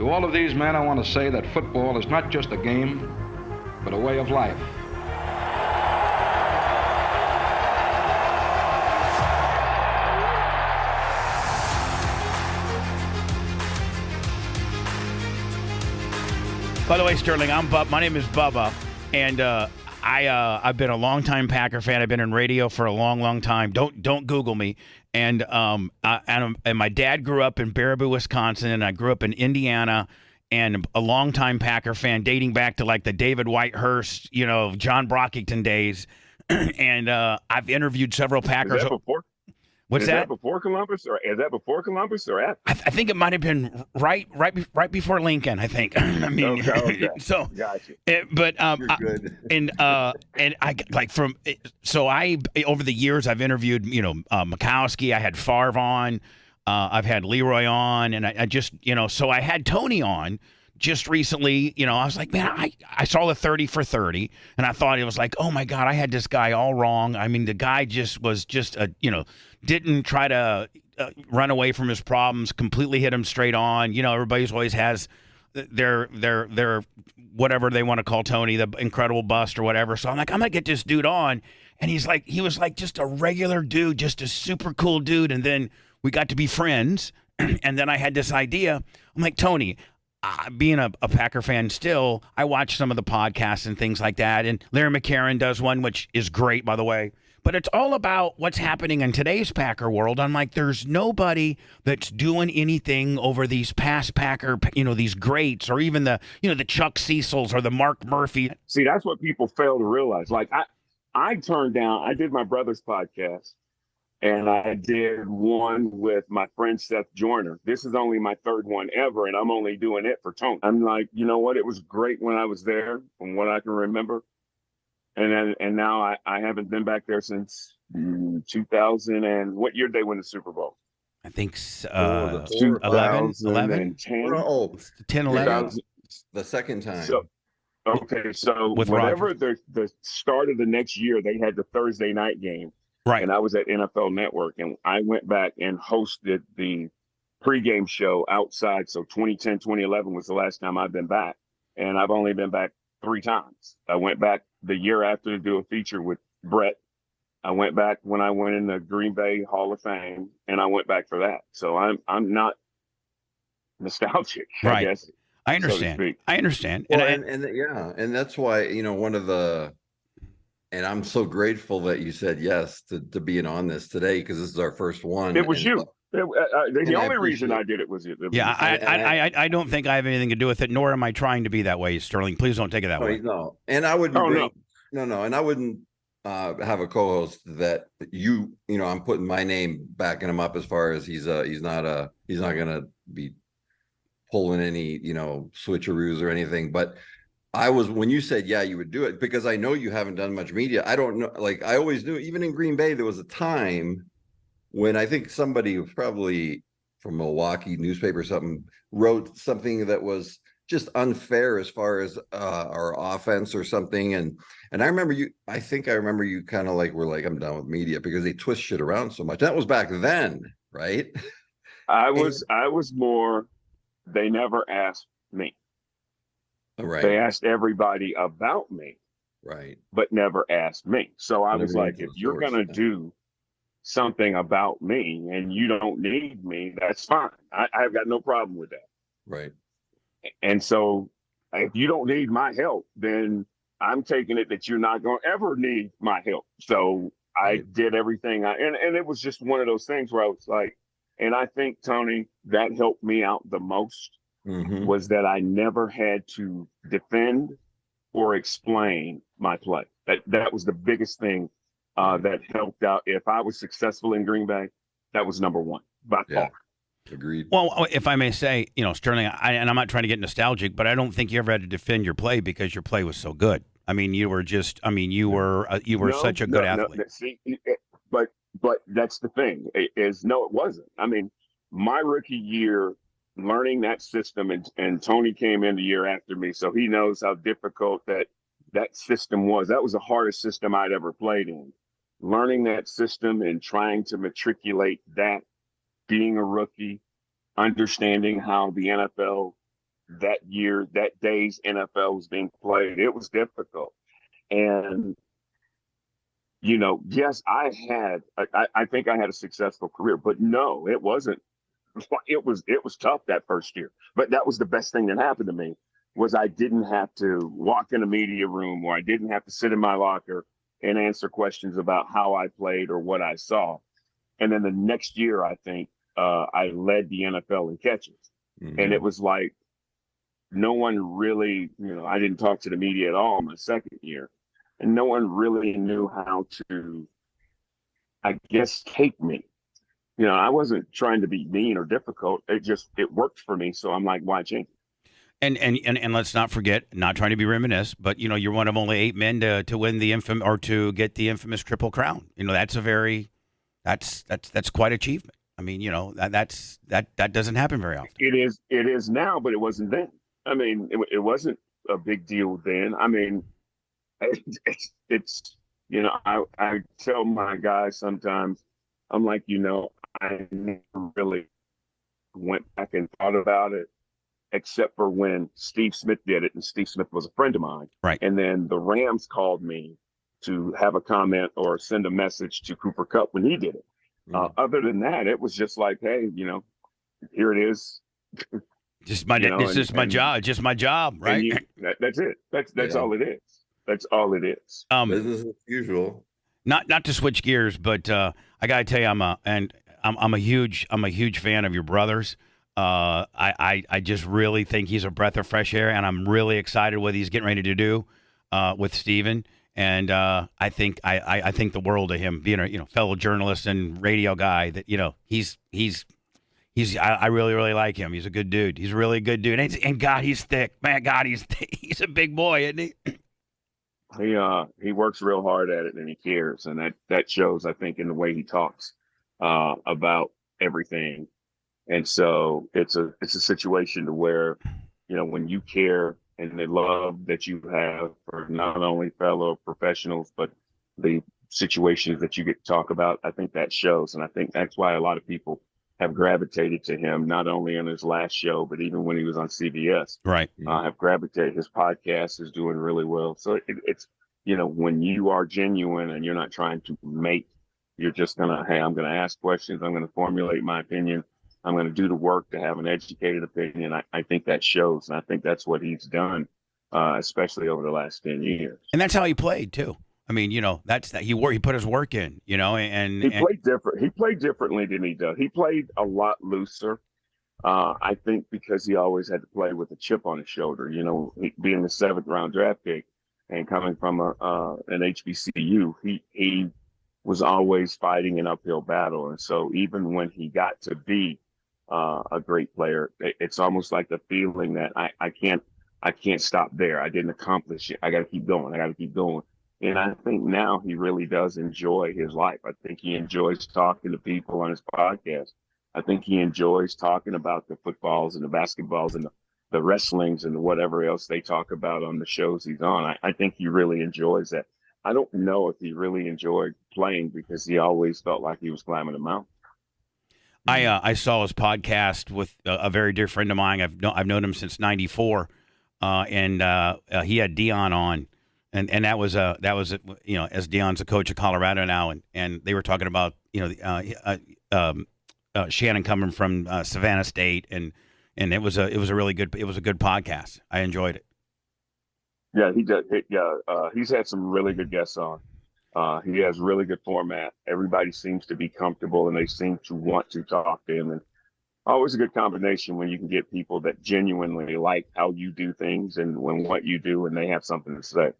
To all of these men, I want to say that football is not just a game, but a way of life. By the way, Sterling, my name is Bubba, and I've been a longtime Packer fan. I've been in radio for a long, long time. Don't Google me. And my dad grew up in Baraboo, Wisconsin, and I grew up in Indiana, and a longtime Packer fan dating back to like the David Whitehurst, John Brockington days. And I've interviewed several Packers. Is that before? What's that? Is that before Columbus, or is that before Columbus, or after? I think it might have been right before Lincoln. I think. I mean, okay. So. Gotcha. But You're good. and I like I over the years I've interviewed Mikowski. I had Favre on. I've had Leroy on, and I just so I had Tony on. Just recently, I was like, man, I saw the 30 for 30, and I thought it was like, oh my God, I had this guy all wrong. I mean, the guy was didn't try to run away from his problems, completely hit him straight on. Everybody's always has their whatever they want to call Tony, the incredible bust or whatever. So I'm like, I'm gonna get this dude on, and he was like just a regular dude, just a super cool dude, and then we got to be friends, and then I had this idea. I'm like, Tony. Being a Packer fan still, I watch some of the podcasts and things like that. And Larry McCarron does one, which is great, by the way. But it's all about what's happening in today's Packer world. I'm like, there's nobody that's doing anything over these past Packer, these greats, or even the Chuck Cecils or the Mark Murphy. See, that's what people fail to realize. Like, I did my brother's podcast, and I did one with my friend Seth Joyner. This is only my third one ever, and I'm only doing it for Tony. I'm like, you know what? It was great when I was there, from what I can remember. And now I haven't been back there since 2000. And what year did they win the Super Bowl? I think 11, 10, Oh, 10, 11. the second time. So With whatever Roger. the start of the next year, they had the Thursday night game. Right. And I was at NFL Network, and I went back and hosted the pregame show outside. So 2010, 2011 was the last time I've been back. And I've only been back 3 times. I went back the year after to do a feature with Brett. I went back when I went in the Green Bay Hall of Fame, and I went back for that. So I'm not nostalgic, Right. I guess. I understand. So to speak. I understand. Well, and that's why, one of the, and I'm so grateful that you said yes to being on this today, because this is our first one. It was you. The only reason appreciate I did it was you. Yeah, I don't think I have anything to do with it, nor am I trying to be that way, Sterling. Please don't take it that way. No, and I wouldn't. Oh, no. No, and I wouldn't have a co-host that I'm putting my name backing him up as far as he's not gonna be pulling any switcheroos or anything. But when you said yeah you would do it, because I know you haven't done much media. I don't know, like I always knew, even in Green Bay there was a time when I think somebody was probably from Milwaukee newspaper or something wrote something that was just unfair as far as our offense or something, and I remember you kind of were like, I'm done with media because they twist shit around so much. That was back then, right? I was more, they never asked me. Right. They asked everybody about me, right, but never asked me. So I was Never like, went to if the you're source. gonna do something about me and you don't need me, that's fine. I've got no problem with that. right. And so if you don't need my help, then I'm taking it that you're not going to ever need my help. So I did everything. And it was just one of those things where I was like, and I think, Tony, that helped me out the most, Mm-hmm. was that I never had to defend or explain my play. That was the biggest thing that helped out. If I was successful in Green Bay, that was number one by far. Agreed. Well, if I may say, Sterling, and I'm not trying to get nostalgic, but I don't think you ever had to defend your play because your play was so good. I mean, you were such a good athlete. See, but that's the thing is, no, it wasn't. I mean, my rookie year, learning that system, and Tony came in the year after me, so he knows how difficult that system was. That was the hardest system I'd ever played in. Learning that system and trying to matriculate that, being a rookie, understanding how the NFL that year, that day's NFL was being played. It was difficult. And, yes, I think I had a successful career, but no, it wasn't. It was tough that first year, but that was the best thing that happened to me was I didn't have to walk in a media room, or I didn't have to sit in my locker and answer questions about how I played or what I saw. And then the next year, I think I led the NFL in catches. Mm-hmm. And it was like no one really, I didn't talk to the media at all my second year. And no one really knew how to, I guess, take me. I wasn't trying to be mean or difficult. It worked for me. So I'm like, why change? And let's not forget, not trying to be reminiscent, but you're one of only 8 men to win the to get the infamous Triple Crown. That's that's quite achievement. I mean, that doesn't happen very often. It is now, but it wasn't then. I mean, it wasn't a big deal then. I mean, it's I tell my guys sometimes, I'm like, I never really went back and thought about it, except for when Steve Smith did it, and Steve Smith was a friend of mine. Right. And then the Rams called me to have a comment or send a message to Cooper Kupp when he did it. Mm-hmm. Other than that, it was just like, hey, here it is. Just my job. Just my job, right? That's it. That's all it is. That's all it is. Business as usual. Not to switch gears, but I gotta tell you, I'm a huge fan of your brothers. I just really think he's a breath of fresh air, and I'm really excited what he's getting ready to do with Steven. And I think the world of him, being a fellow journalist and radio guy. That I really, really like him. He's a good dude. He's a really good dude. And God, he's thick. Man, God, he's thick. He's a big boy, isn't he? He works real hard at it, and he cares, and that shows, I think, in the way he talks about everything. And so it's a situation to where, when you care and the love that you have for not only fellow professionals, but the situations that you get to talk about, I think that shows. And I think that's why a lot of people have gravitated to him, not only on his last show, but even when he was on CBS. Right. Have gravitated. His podcast is doing really well. So it's, when you are genuine and you're not trying to you're just I'm going to ask questions. I'm going to formulate my opinion. I'm going to do the work to have an educated opinion. I think that shows. And I think that's what he's done, especially over the last 10 years. And that's how he played too. I mean, that's that he put his work in, and he played different. He played differently than he does. He played a lot looser. I think because he always had to play with a chip on his shoulder, being the 7th round draft pick and coming from an HBCU, he was always fighting an uphill battle. And so even when he got to be a great player, it's almost like the feeling that I can't stop there. I didn't accomplish it. I got to keep going. And I think now he really does enjoy his life. I think he enjoys talking to people on his podcast. I think he enjoys talking about the footballs and the basketballs and the wrestlings and whatever else they talk about on the shows he's on. I think he really enjoys that. I don't know if he really enjoyed playing because he always felt like he was climbing a mountain. I saw his podcast with a very dear friend of mine. I've known him since '94, and he had Dion on, and that was as Dion's a coach of Colorado now, and they were talking about Shannon coming from Savannah State, and it was a good podcast. I enjoyed it. Yeah, he did. He's had some really good guests on. He has really good format. Everybody seems to be comfortable, and they seem to want to talk to him. And always a good combination when you can get people that genuinely like how you do things and what you do, and they have something to say.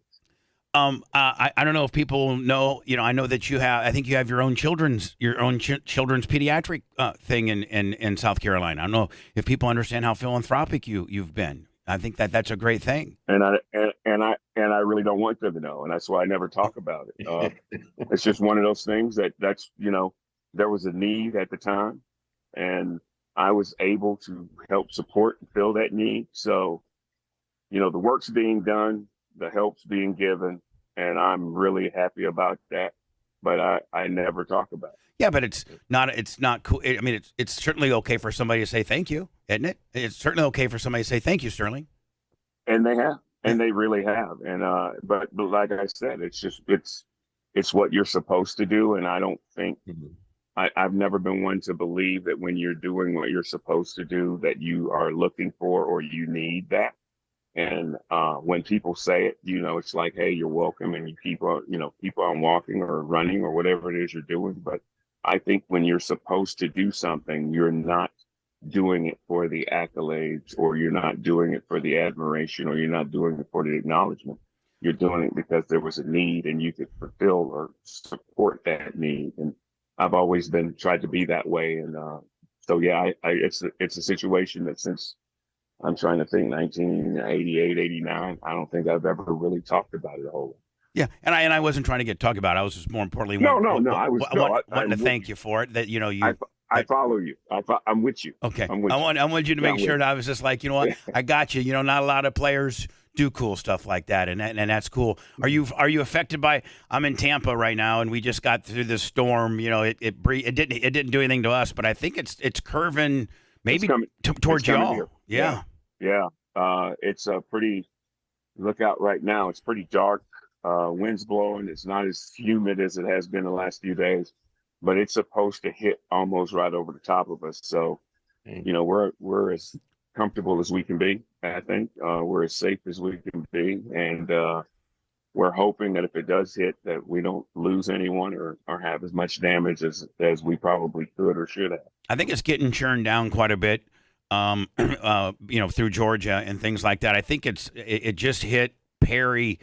I don't know if people know. I know that I think you have your own children's pediatric thing in South Carolina. I don't know if people understand how philanthropic you've been. I think that's a great thing. And I really don't want them to know, and that's why I never talk about it. It's just one of those things that's there was a need at the time, and I was able to help support and fill that need. So, the work's being done, the help's being given, and I'm really happy about that. but I never talk about it. Yeah, but it's not cool. I mean, it's certainly okay for somebody to say thank you, isn't it? It's certainly okay for somebody to say thank you, Sterling. And they have, Yeah. and they really have. And but like I said, it's what you're supposed to do. And I don't think I've never been one to believe that when you're doing what you're supposed to do, that you are looking for or you need that. And when people say it, it's like, hey, you're welcome, and you keep on walking or running or whatever it is you're doing. But I think when you're supposed to do something, you're not doing it for the accolades, or you're not doing it for the admiration, or you're not doing it for the acknowledgement. You're doing it because there was a need and you could fulfill or support that need. And I've always tried to be that way. And so, yeah, it's a situation that since I'm trying to think 1988, 89, I don't think I've ever really talked about it a whole lot. Yeah, and I wasn't trying to get talked about. I was just more importantly wanting to thank you for it. That I follow you. I'm with you. Okay. I'm with I you. wanted you to make sure that I was just like, you know what, I got you. Not a lot of players do cool stuff like that, and that's cool. Are you affected by? I'm in Tampa right now, and we just got through this storm. It didn't do anything to us, but I think it's curving maybe towards y'all. Yeah. It's a pretty look out right now. It's pretty dark. Wind's blowing. It's not as humid as it has been the last few days, but it's supposed to hit almost right over the top of us. So, we're as comfortable as we can be. I think we're as safe as we can be, and we're hoping that if it does hit, that we don't lose anyone or have as much damage as we probably could or should have. I think it's getting churned down quite a bit, through Georgia and things like that. I think it just hit Perry,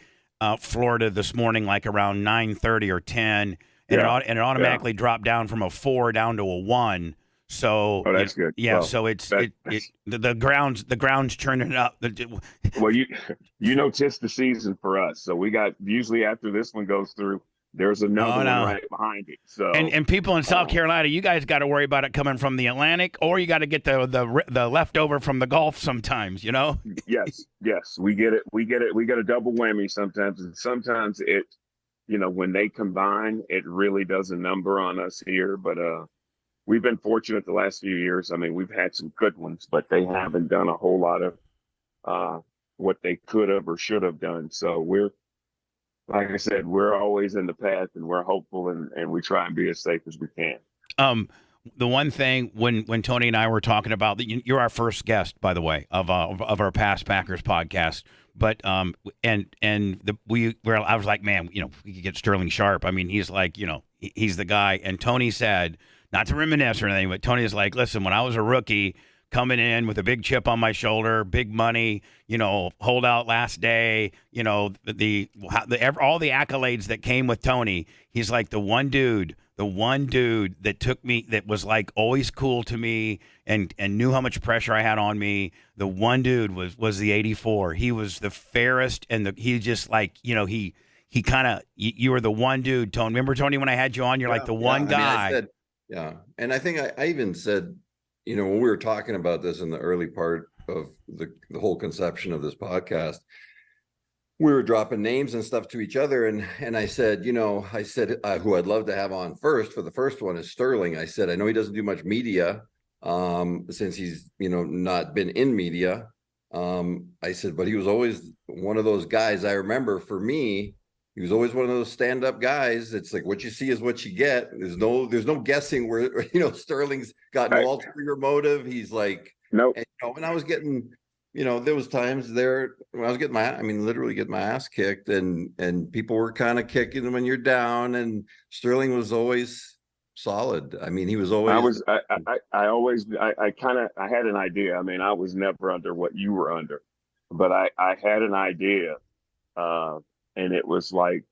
Florida this morning, like around 9:30 or 10, and it automatically dropped down from a 4 down to a 1. So that's good. Yeah, well, so the ground's churning up. Well, 'tis the season for us. So we got usually after this one goes through, there's another one right behind it. So and people in South Carolina, you guys got to worry about it coming from the Atlantic, or you got to get the leftover from the Gulf sometimes. Yes, we get it. We get a double whammy sometimes, and sometimes it, when they combine, it really does a number on us here. But we've been fortunate the last few years. I mean, we've had some good ones, but they haven't done a whole lot of what they could have or should have done. So like I said, we're always in the path, and we're hopeful, and we try and be as safe as we can. The one thing when Tony and I were talking about, you're our first guest, by the way, of our Past Packers podcast. But I was like, man, we could get Sterling Sharpe. I mean, he's like, he's the guy. And Tony said, not to reminisce or anything, but Tony is like, listen, when I was a rookie, coming in with a big chip on my shoulder, big money, hold out last day, all the accolades that came with Tony. He's like the one dude that took me, that was like always cool to me and knew how much pressure I had on me. The one dude was the 84. He was the fairest, and he just like, he kind of, you were the one dude, Tony. Remember, Tony, when I had you on, you're like the one guy. And I think I even said, when we were talking about this in the early part of the whole conception of this podcast, we were dropping names and stuff to each other. And I said, who I'd love to have on first for the first one is Sterling. I said, I know he doesn't do much media since he's, not been in media. I said, but he was always one of those guys. I remember for me, he was always one of those stand-up guys. It's like what you see is what you get. There's no guessing where Sterling's got no ulterior motive. He's like, nope. And I was getting, there was times there when I was literally getting my ass kicked, and people were kind of kicking when you're down. And Sterling was always solid. I mean, he was always. I had an idea. I mean, I was never under what you were under, but I had an idea. And it was like,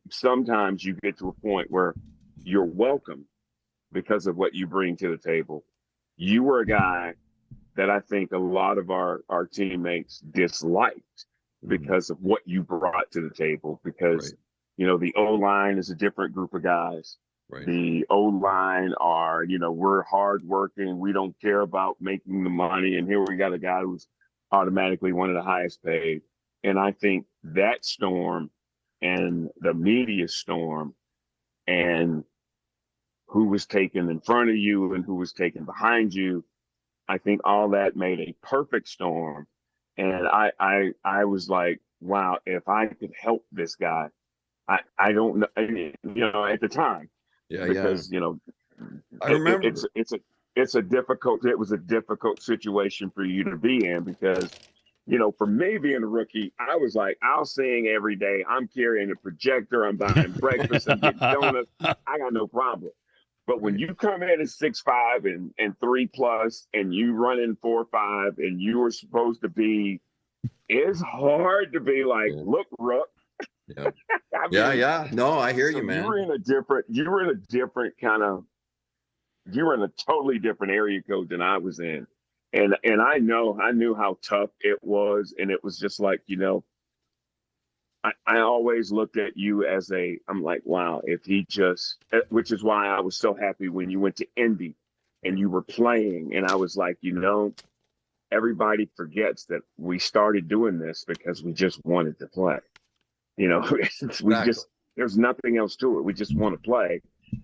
sometimes you get to a point where you're welcome because of what you bring to the table. You were a guy that I think a lot of our teammates disliked because of what you brought to the table. Because, the O-line is a different group of guys. Right. The O-line are, we're hardworking. We don't care about making the money. And here we got a guy who's automatically one of the highest paid. And I think that storm and the media storm and who was taken in front of you and who was taken behind you. I think all that made a perfect storm. And I was like, wow, if I could help this guy, I don't know, at the time, Yeah, yeah. because, I remember. it was a difficult situation for you to be in because, for me being a rookie, I was like, I'll sing every day. I'm carrying a projector. I'm buying breakfast. I'm getting donuts. I got no problem. But when Right. you come in at 6'5" and 3+ and you run in 4'5" and you were supposed to be, it's hard to be like, Yeah. look, Rook. Yeah. I Yeah, mean, yeah. No, I hear so you, you were man. in a different kind of, you were in a totally different area code than I was in. And I knew how tough it was. And it was just like, I always looked at you as I'm like, wow, if he just, which is why I was so happy when you went to Indy and you were playing. And I was like, everybody forgets that we started doing this because we just wanted to play. Exactly. There's nothing else to it. We just want to play.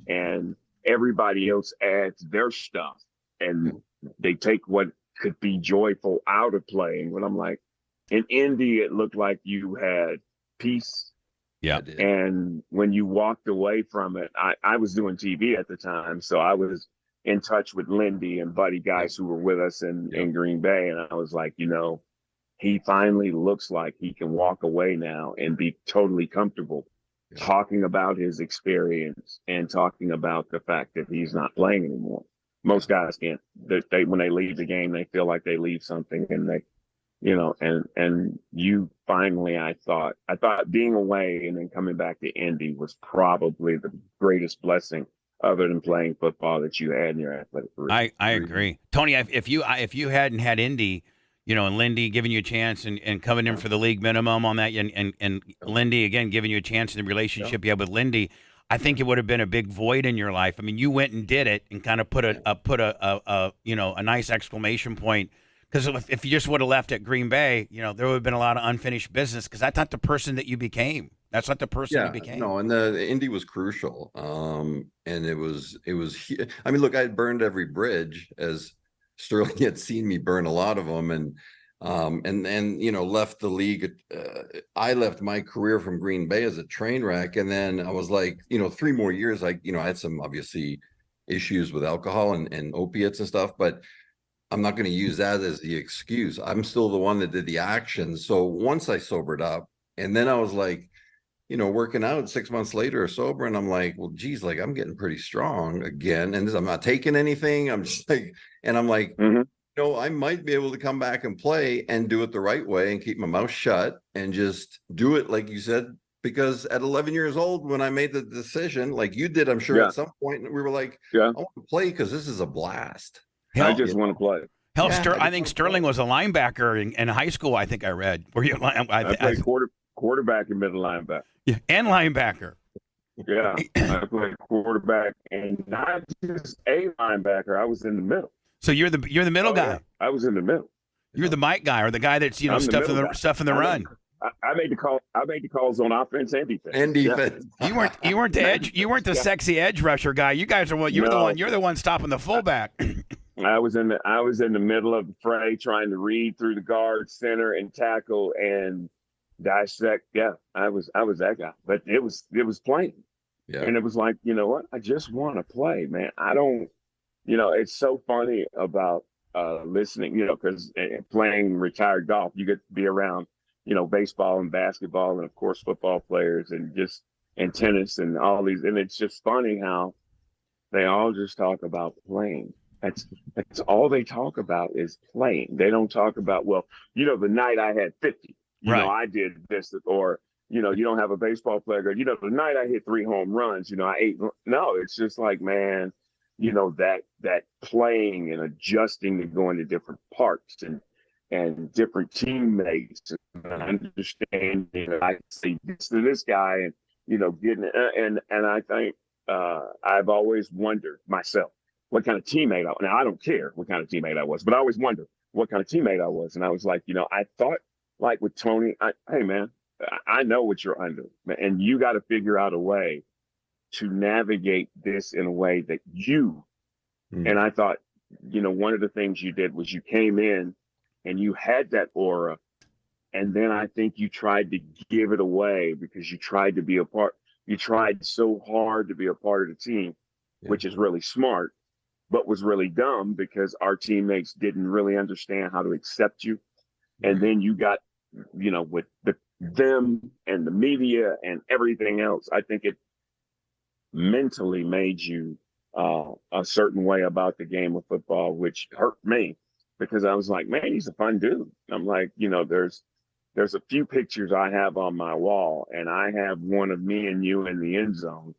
And everybody else adds their stuff and they take what could be joyful out of playing. But I'm like, in Indy, it looked like you had peace. Yeah. I did. And when you walked away from it, I was doing TV at the time. So I was in touch with Lindy and Buddy guys who were with us in Green Bay. And I was like, he finally looks like he can walk away now and be totally comfortable talking about his experience and talking about the fact that he's not playing anymore. Most guys can't. They when they leave the game, they feel like they leave something, and they, and you finally, I thought being away and then coming back to Indy was probably the greatest blessing other than playing football that you had in your athletic career. I agree, Tony. If you hadn't had Indy, and Lindy giving you a chance and coming in for the league minimum on that, and Lindy again giving you a chance in the relationship you had with Lindy, I think it would have been a big void in your life. I mean, you went and did it and kind of put a nice exclamation point. Because if you just would have left at Green Bay, there would have been a lot of unfinished business. Because that's not the person that you became. That's not the person you became. No, and the Indy was crucial. And it was. I mean, look, I had burned every bridge, as Sterling had seen me burn a lot of them, and left the league. I left my career from Green Bay as a train wreck, and then I was like, 3 more years. I had some obviously issues with alcohol and opiates and stuff, but I'm not going to use that as the excuse. I'm still the one that did the action. So once I sobered up, and then I was like, working out 6 months later sober, and I'm like, well, geez, like I'm getting pretty strong again, and I'm not taking anything. I'm just like, and I'm like, I might be able to come back and play and do it the right way and keep my mouth shut and just do it like you said. Because at 11 years old, when I made the decision, like you did, I'm sure at some point, we were like, I want to play because this is a blast. I just want to play. Hell, I think Sterling was a linebacker in high school. I think I read. Were you? I played quarterback and middle linebacker. Yeah, and linebacker. Yeah, I played quarterback and not just a linebacker. I was in the middle. So you're the middle guy. Yeah. I was in the middle. You're the Mike guy, or the guy that's stuff in the run. I made the call. I made the calls on offense and defense. Yeah. You weren't the edge. You weren't the sexy edge rusher guy. You guys are what? You're the one. You're the one stopping the fullback. I was in the middle of the fray, trying to read through the guard, center, and tackle and dissect. Yeah, I was that guy. But it was playing, and it was like, you know what? I just want to play, man. I don't. It's so funny about listening. Because playing retired golf, you get to be around, baseball and basketball, and of course football players, and tennis and all these. And it's just funny how they all just talk about playing. That's all they talk about is playing. They don't talk about, well, the night I had 50, I did this, or, you don't have a baseball player. The night I hit 3 home runs, I ate. No, it's just like, man, that playing and adjusting to going to different parks and different teammates and understanding. I say this to this guy and, getting it. And I think I've always wondered myself what kind of teammate now, I don't care what kind of teammate I was, but I always wondered what kind of teammate I was. And I was like, I thought, like with Tony, hey, man, I know what you're under, and you got to figure out a way to navigate this in a way that you, and I thought, one of the things you did was you came in and you had that aura. And then I think you tried to give it away because you tried to be a part. You tried so hard to be a part of the team, which is really smart, but was really dumb because our teammates didn't really understand how to accept you. And then you got, with them and the media and everything else, I think it mentally made you a certain way about the game of football, which hurt me because I was like, man, he's a fun dude. I'm like, there's a few pictures I have on my wall, and I have one of me and you in the end zone.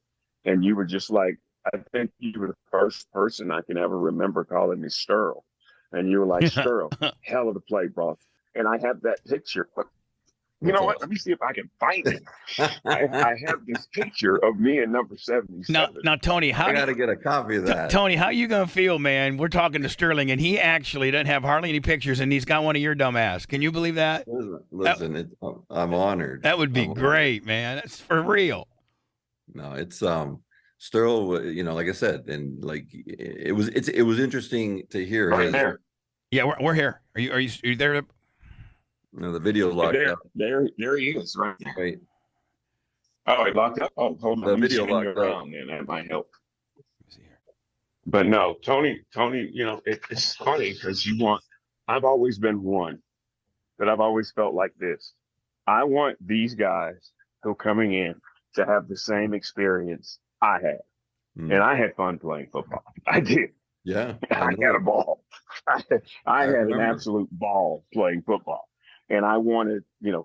And you were just like, I think you were the first person I can ever remember calling me Sterl. And you were like, Sterl, hell of a play, bro. And I have that picture. But you know what? Let me see if I can find it. I have this picture of me in number 77. Now, Tony, I got to get a copy of that. Tony, how you going to feel, man? We're talking to Sterling, and he actually doesn't have hardly any pictures, and he's got one of your dumb ass. Can you believe that? Listen, I'm honored. That would be great, man. That's for real. No, it's Sterl, like I said, and like it was interesting to hear. Right there. Yeah, we're here. Are you there? No, the video locked up. There he is, right there. Wait. Oh, he locked up? Oh, hold on. The video locked up. Man, that might help. But no, Tony, it's funny because I've always been one that I've always felt like this. I want these guys who are coming in to have the same experience I had. And I had fun playing football. I did. Yeah. I had a ball. I had an absolute ball playing football. And I wanted,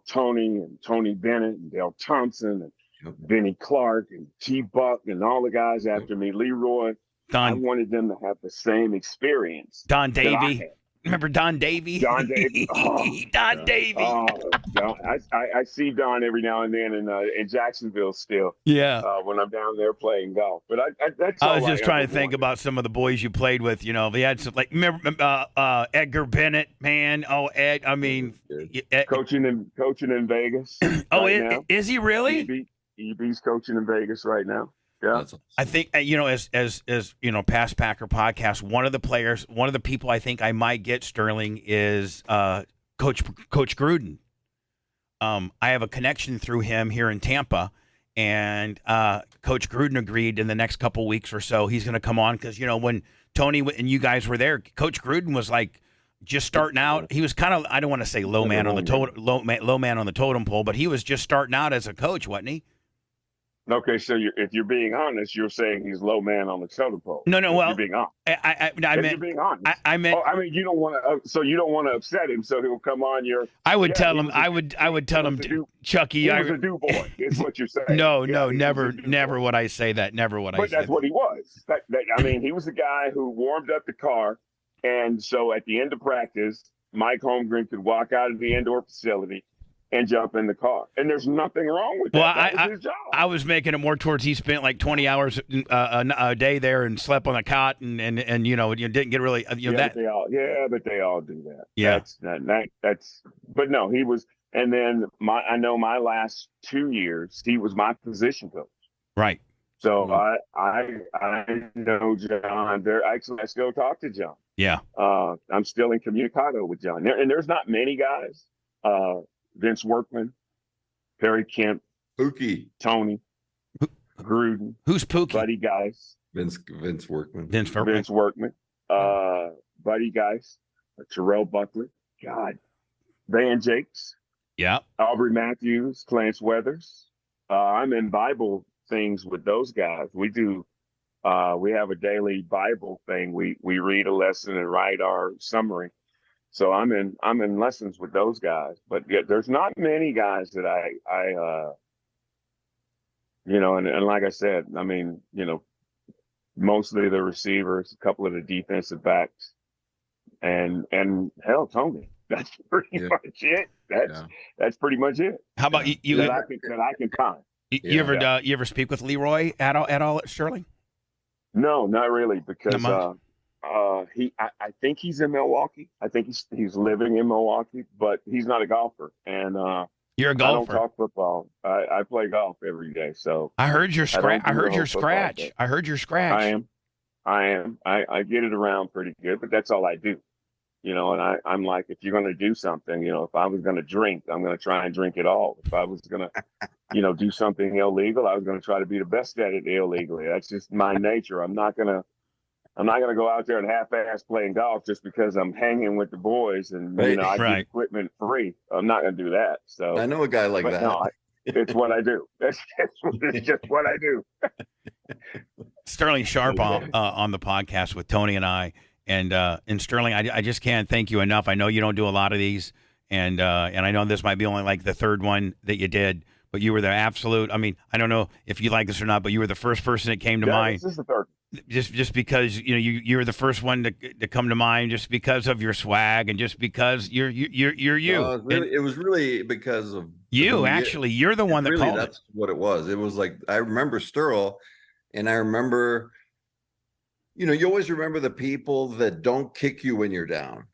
Tony and Tony Bennett and Dale Thompson and Vinnie Clark and T-Buck and all the guys after me, Leroy. I wanted them to have the same experience. Don Davey. Remember Don Davey? Don Davey. Don Davey. I see Don every now and then in Jacksonville still. Yeah. When I'm down there playing golf. But I was just trying to think about some of the boys you played with. They had some remember Edgar Bennett, man. Oh, Ed. I mean, coaching in Vegas. Is he really? EB's coaching in Vegas right now. Yeah, I think as past Packer podcast, one of the people I think I might get, Sterling, is Coach Gruden. I have a connection through him here in Tampa, and Coach Gruden agreed in the next couple weeks or so he's going to come on because when Tony and you guys were there, Coach Gruden was like just starting out. He was kind of, I don't want to say low man on the totem pole, but he was just starting out as a coach, wasn't he? Okay, so if you're being honest, you're saying he's low man on the totem pole. No. Well, you're being honest. I meant. You're being honest. I meant. Oh, I mean, you don't want to. So you don't want to upset him, so he'll come on your. I would tell him. I would tell him, Chucky. He was a do boy. Is what you're saying. No, never would I say that. Never would I. But that's what he was. I mean, he was the guy who warmed up the car, and so at the end of practice, Mike Holmgren could walk out of the indoor facility and jump in the car. And there's nothing wrong with that. Well, that was his job. I was making it more towards he spent like 20 hours a day there and slept on a cot and you didn't get really that. But they all do that. Yeah. That's but no, he was. And then I know my last 2 years, he was my position coach. Right. So I know John. I still talk to John. Yeah. I'm still in communicado with John. And there's not many guys. Vince Workman, Perry Kemp, Pookie, Tony, Gruden. Who's Pookie? Buddy Guys. Vince Workman. Vince Workman. Buddy Guys. Terrell Buckley. God. Van Jakes. Yeah. Aubrey Matthews, Clarence Weathers. I'm in Bible things with those guys. We do. We have a daily Bible thing. We read a lesson and write our summary. So I'm in lessons with those guys, but there's not many guys that I and like I said, I mean, mostly the receivers, a couple of the defensive backs, and hell, Tony. That's pretty much it. That's pretty much it. How about you? That I can find. You ever speak with Leroy at all at Sterling? No, not really, because I think he's in Milwaukee. I think he's living in Milwaukee, but he's not a golfer. And You're a I don't golfer. talk football. I play golf every day, so I heard your I don't I do the heard your whole football scratch. thing. I heard your scratch. I am. I get it around pretty good, but that's all I do. And I'm like, if you're going to do something, if I was going to drink, I'm going to try and drink it all. If I was going to, do something illegal, I was going to try to be the best at it illegally. That's just my nature. I'm not gonna go out there and half-ass playing golf just because I'm hanging with the boys and Right. I get Right. equipment free. I'm not gonna do that. So, I know a guy like but that. no, it's what I do. It's just what I do. Sterling Sharpe on the podcast with Tony and I, and Sterling, I just can't thank you enough. I know you don't do a lot of these, and I know this might be only like the third one that you did, but you were the absolute. I mean, I don't know if you like this or not, but you were the first person that came to mind. This is the third. Just because you were the first one to come to mind, just because of your swag and just because you're you. It was really because of you. Actually, you're the one that really, called that's what it was. It was like, I remember Sterl, and I remember, you always remember the people that don't kick you when you're down,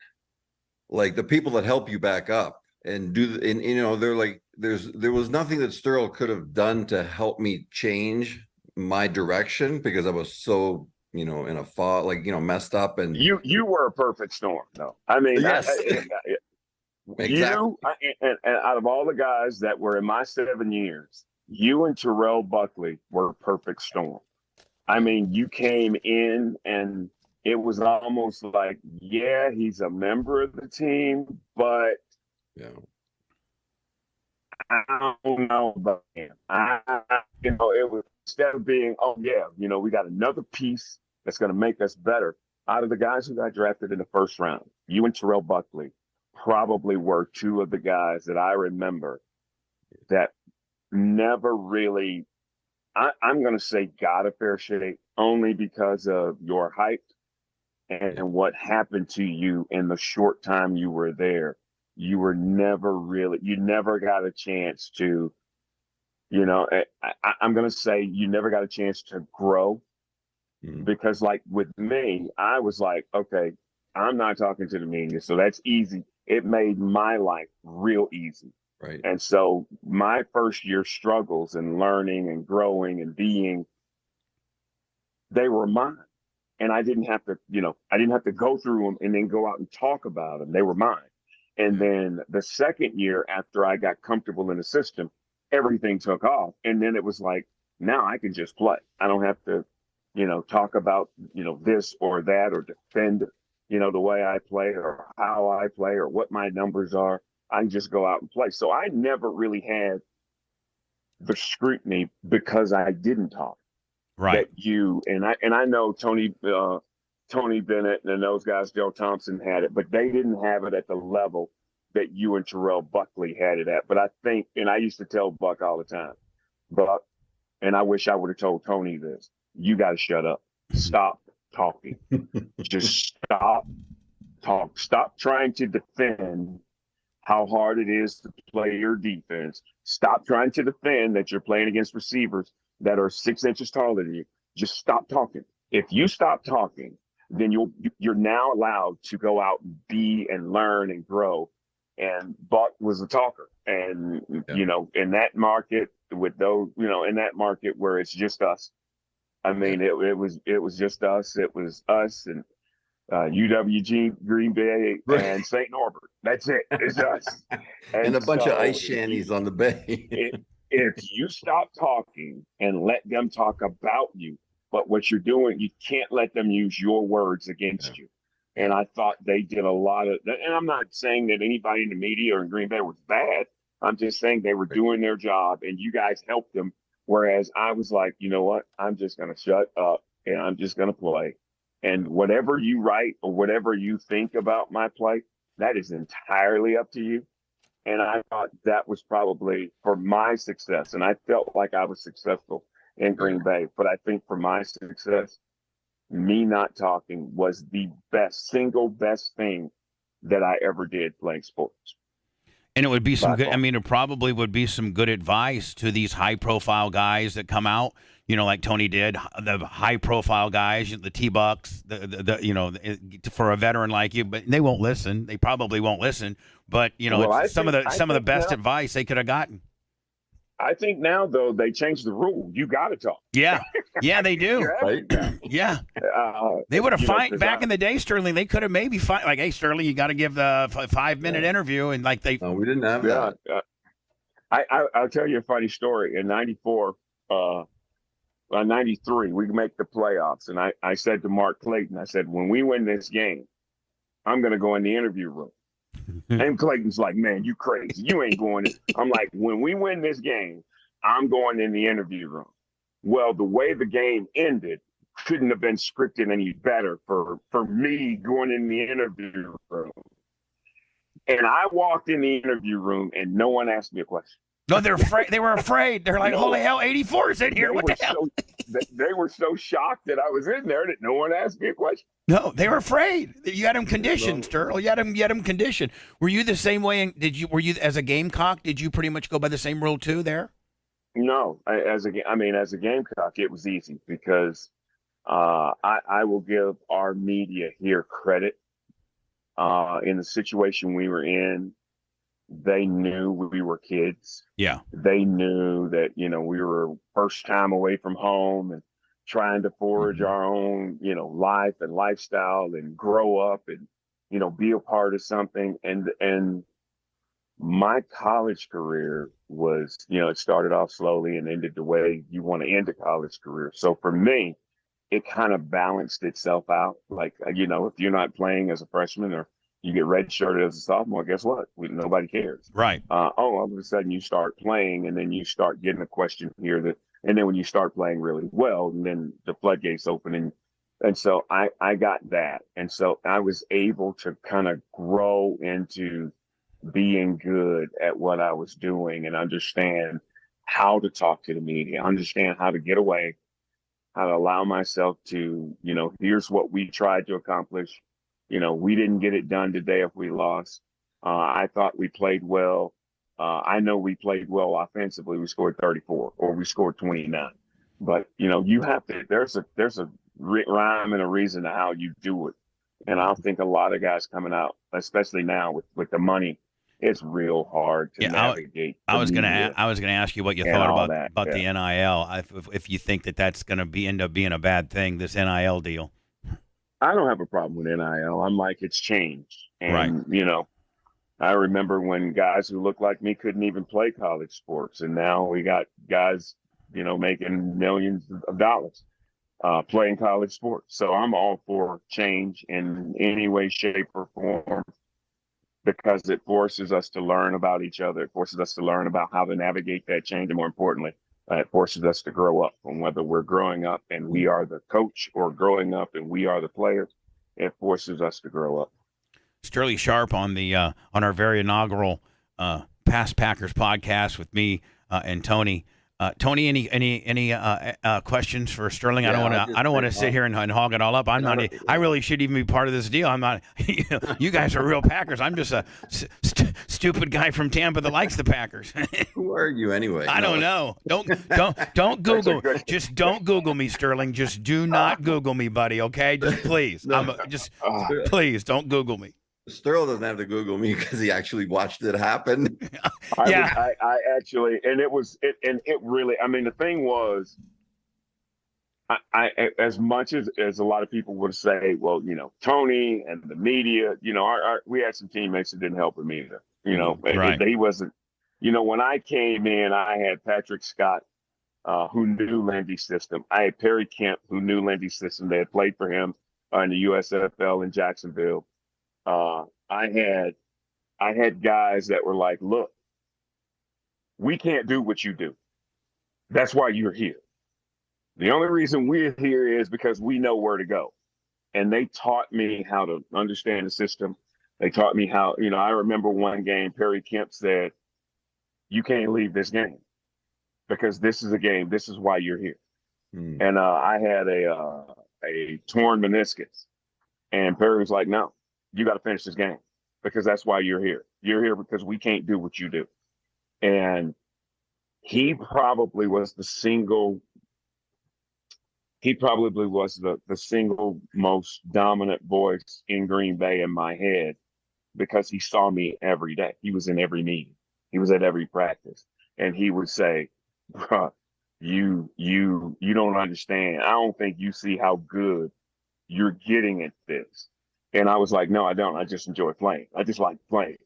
like the people that help you back up and they're like, there was nothing that Sterl could have done to help me change my direction, because I was so in a fog, like messed up. And You were a perfect storm. No, I mean, yes. Exactly. And out of all the guys that were in my 7 years, you and Terrell Buckley were a perfect storm. I mean, you came in and it was almost like, yeah, he's a member of the team, but Yeah. I don't know about him. It was, instead of being, oh yeah, we got another piece that's going to make us better. Out of the guys who got drafted in the first round, you and Terrell Buckley probably were two of the guys that I remember that never really, I'm going to say, got a fair shake, only because of your height and what happened to you in the short time you were there. You never got a chance to, I'm going to say you never got a chance to grow, because like with me, I was like, okay, I'm not talking to the media. So that's easy. It made my life real easy. Right. And so my first year struggles and learning and growing and they were mine. And I didn't have to go through them and then go out and talk about them. They were mine. And then the second year, after I got comfortable in the system, everything took off. And then it was like, now I can just play. I don't have to, talk about, this or that, or defend, the way I play or how I play or what my numbers are. I can just go out and play. So I never really had the scrutiny because I didn't talk. right. That I know Tony Bennett and those guys, Joe Thompson, had it, but they didn't have it at the level that you and Terrell Buckley had it at. But I think, and I used to tell Buck all the time, Buck, and I wish I would have told Tony this, you got to shut up. Stop talking. Just stop talk. Stop trying to defend how hard it is to play your defense. Stop trying to defend that you're playing against receivers that are 6 inches taller than you. Just stop talking. If you stop talking, then you're now allowed to go out and be and learn and grow. And Buck was a talker. And, in that market with those, in that market where it's just us. I mean, it was just us. It was us and UWG, Green Bay, and St. Norbert. That's it. It's us. And a bunch of ice shanties on the bay. If you stop talking and let them talk about you, but what you're doing, you can't let them use your words against you. And I thought they did a lot of, and I'm not saying that anybody in the media or in Green Bay was bad. I'm just saying they were doing their job and you guys helped them. Whereas I was like, you know what? I'm just going to shut up and I'm just going to play. And whatever you write or whatever you think about my play, that is entirely up to you. And I thought that was probably for my success. And I felt like I was successful in Green Bay. But I think for my success, me not talking was the single best thing that I ever did playing sports. And it would be some good, I mean, it probably would be some good advice to these high-profile guys that come out. like Tony did, the high profile guys, the T-Bucks, for a veteran like you, but they won't listen. They probably won't listen. But Well, it's some of the best now, advice they could have gotten. I think now though they changed the rule. You got to talk. Yeah, yeah, they do. Right? Yeah, they would have fight back in the day, Sterling. They could have maybe fight like, hey, Sterling, you got to give the 5-minute interview, and like they. No, we didn't have that. I'll tell you a funny story. In '94, 93, we make the playoffs, and I said to Mark Clayton, I said, when we win this game, I'm going to go in the interview room. And Clayton's like, man, you crazy. You ain't going in. I'm like, when we win this game, I'm going in the interview room. Well, the way the game ended couldn't have been scripted any better for me going in the interview room. And I walked in the interview room and no one asked me a question. No, they're afraid. They were afraid. They're like, holy hell, 84 is in here. What the hell? They were so shocked that I was in there that no one asked me a question. No, they were afraid. You had them conditioned, Sterling. You had them conditioned. Were you the same way? Were you as a Gamecock? Did you pretty much go by the same rule too there? No, as a Gamecock, it was easy because I will give our media here credit. In the situation we were in, they knew we were kids. Yeah. They knew that, we were first time away from home and trying to forge our own, life and lifestyle and grow up and, be a part of something. And my college career was, it started off slowly and ended the way you want to end a college career. So for me, it kind of balanced itself out. Like, if you're not playing as a freshman or you get redshirted as a sophomore, guess what? Nobody cares. Right. All of a sudden you start playing and then you start getting a question here and then when you start playing really well, and then the floodgates open and so I got that. And so I was able to kind of grow into being good at what I was doing and understand how to talk to the media, understand how to get away, how to allow myself to, here's what we tried to accomplish. We didn't get it done today if we lost. I thought we played well. I know we played well offensively. We scored 34 or we scored 29. But, you have to, there's a rhyme and a reason to how you do it. And I think a lot of guys coming out, especially now with the money, it's real hard to navigate. I was gonna ask you what you thought about the NIL. If you think that's gonna end up being a bad thing, this NIL deal. I don't have a problem with NIL. I'm like, it's changed. And, right. I remember when guys who looked like me couldn't even play college sports. And now we got guys, making millions of dollars playing college sports. So I'm all for change in any way, shape, or form because it forces us to learn about each other. It forces us to learn about how to navigate that change. And more importantly, it forces us to grow up. And whether we're growing up and we are the coach or growing up and we are the players, it forces us to grow up. Sterling Sharpe on our very inaugural Past Packers podcast with me and Tony. Tony, any questions for Sterling? Yeah, I don't want to sit here and hog it all up. I'm not. I really should even be part of this deal. I'm not. You guys are real Packers. I'm just a stupid guy from Tampa that likes the Packers. Who are you anyway? I don't know. Don't Google. Just don't Google me, Sterling. Just do not Google me, buddy. Okay, just please. Please don't Google me. Sterling doesn't have to Google me because he actually watched it happen. I actually, and it really, the thing was, I as much as a lot of people would say, well, Tony and the media, we had some teammates that didn't help him either. Right. He wasn't, when I came in, I had Patrick Scott, who knew Lindy's system. I had Perry Kemp, who knew Lindy's system. They had played for him in the USFL in Jacksonville. I had guys that were like, look, we can't do what you do. That's why you're here. The only reason we're here is because we know where to go. And they taught me how to understand the system. They taught me how, I remember one game, Perry Kemp said, you can't leave this game because this is a game. This is why you're here. And I had a torn meniscus and Perry was like, no. You got to finish this game because that's why you're here. You're here because we can't do what you do. And he probably was the single he probably was the single most dominant voice in Green Bay in my head because he saw me every day. He was in every meeting. He was at every practice. And he would say, bruh, you don't understand. I don't think you see how good you're getting at this. And I was like, no, I don't. I just enjoy playing. I just like playing,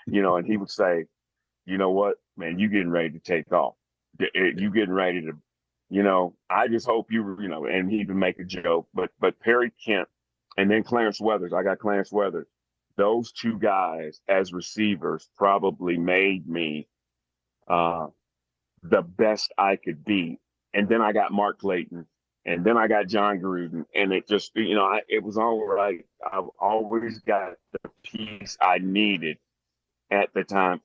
and he would say, you know what, man, you getting ready to take off. You getting ready to, I just hope and he would make a joke, but Perry Kent and then Clarence Weathers, I got Clarence Weathers. Those two guys as receivers probably made me the best I could be. And then I got Mark Clayton, and then I got John Gruden, and it just, it was all right. I've always got the piece I needed at the time.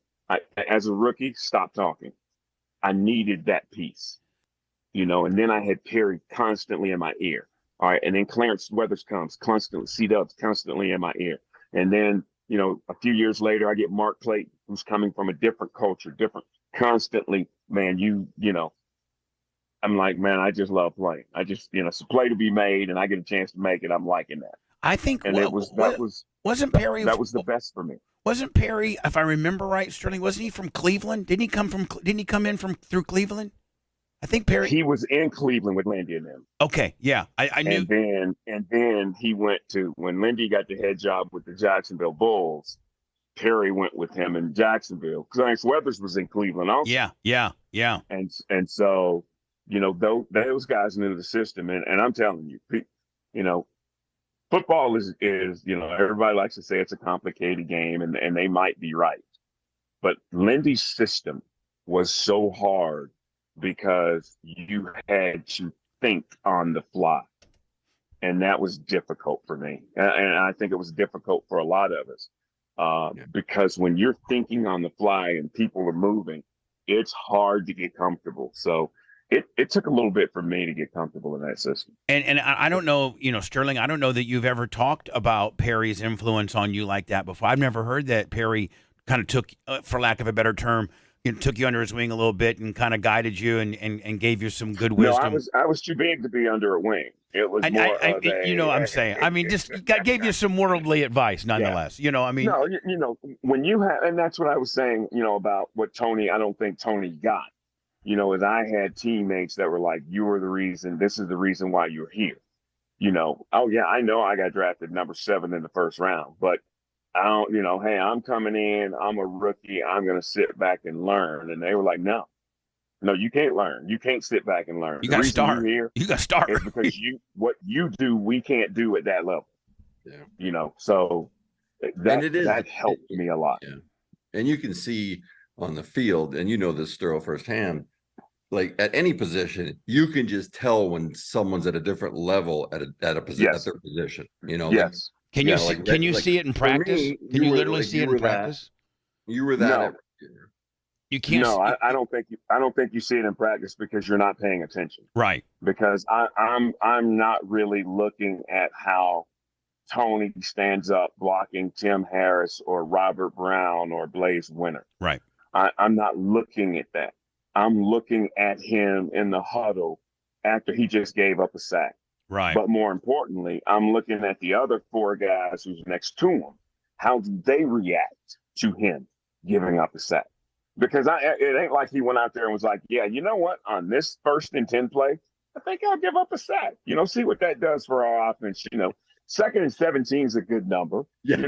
As a rookie, stop talking. I needed that piece, and then I had Perry constantly in my ear. All right. And then Clarence Weathers comes constantly, C-Dubs constantly in my ear. And then, a few years later, I get Mark Clayton, who's coming from a different culture, different, constantly, man, I'm like, man, I just love playing. I just, it's a play to be made and I get a chance to make it. I'm liking that. I think and wasn't Perry that was the best for me. Wasn't Perry, if I remember right, Sterling, wasn't he from Cleveland? Didn't he come in through Cleveland? I think Perry. He was in Cleveland with Lindy and them. Okay, yeah, I knew. And then he went to, when Lindy got the head job with the Jacksonville Bulls, Perry went with him in Jacksonville. Clarence Weathers was in Cleveland also. Yeah. And so, those guys knew the system. And I'm telling you, football is everybody likes to say it's a complicated game, and they might be right. But Lindy's system was so hard because you had to think on the fly. And that was difficult for me. And I think it was difficult for a lot of us. Because when you're thinking on the fly and people are moving, it's hard to get comfortable. So it took a little bit for me to get comfortable in that system. And I don't know, Sterling, I don't know that you've ever talked about Perry's influence on you like that before. I've never heard that Perry kind of took, for lack of a better term, took you under his wing a little bit and kind of guided you and gave you some good wisdom. No, I was too big to be under a wing. It was more I'm saying. I mean, just gave you some worldly advice, nonetheless. Yeah. No, when you have, and that's what I was saying, about what I don't think Tony got, is I had teammates that were like, you are the reason, this is the reason why you're here. Oh yeah, I know I got drafted number 7 in the first round, but I don't, hey, I'm coming in, I'm a rookie, I'm going to sit back and learn. And they were like, no, you can't learn. You can't sit back and learn. You got to start. You got to start. It's because what you do, we can't do at that level. Yeah. So that helped me a lot. Yeah. And you can see on the field, and this, Sterl, firsthand, like at any position, you can just tell when someone's at a different level at their position, Yes. Can you see it in practice? Can you literally see it in practice? You were that. No. You can't. No, I don't think you see it in practice because you're not paying attention. Right. Because I'm not really looking at how Tony stands up blocking Tim Harris or Robert Brown or Blaze Winter. Right. I'm not looking at that. I'm looking at him in the huddle after he just gave up a sack. Right. But more importantly, I'm looking at the other 4 guys who's next to him. How do they react to him giving up a sack? Because it ain't like he went out there and was like, yeah, you know what? On this 1st and 10 play, I think I'll give up a sack. See what that does for our offense. 2nd and 17 is a good number. Yeah. He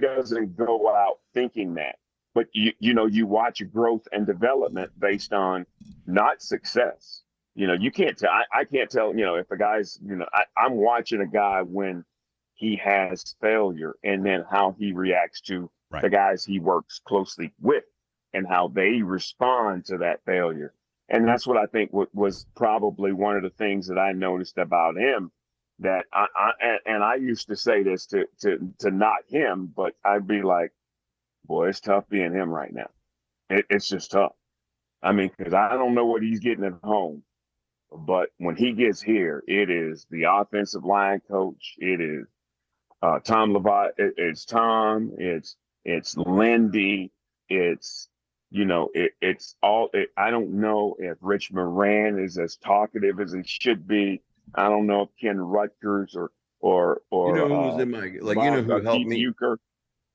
doesn't go out thinking that. But you watch growth and development based on not success. You can't tell. I can't tell. If a guy's. I'm watching a guy when he has failure, and then how he reacts to the guys he works closely with, and how they respond to that failure. And that's what I think was probably one of the things that I noticed about him. That I used to say this to knock him, but I'd be like, boy, it's tough being him right now. It's just tough. I mean, because I don't know what he's getting at home, but when he gets here, it is the offensive line coach. It is Tom Levi. It's Tom. It's Lindy. It's it's all. I don't know if Rich Moran is as talkative as he should be. I don't know if Ken Rutgers or who was in my who helped Keith me. Euchre.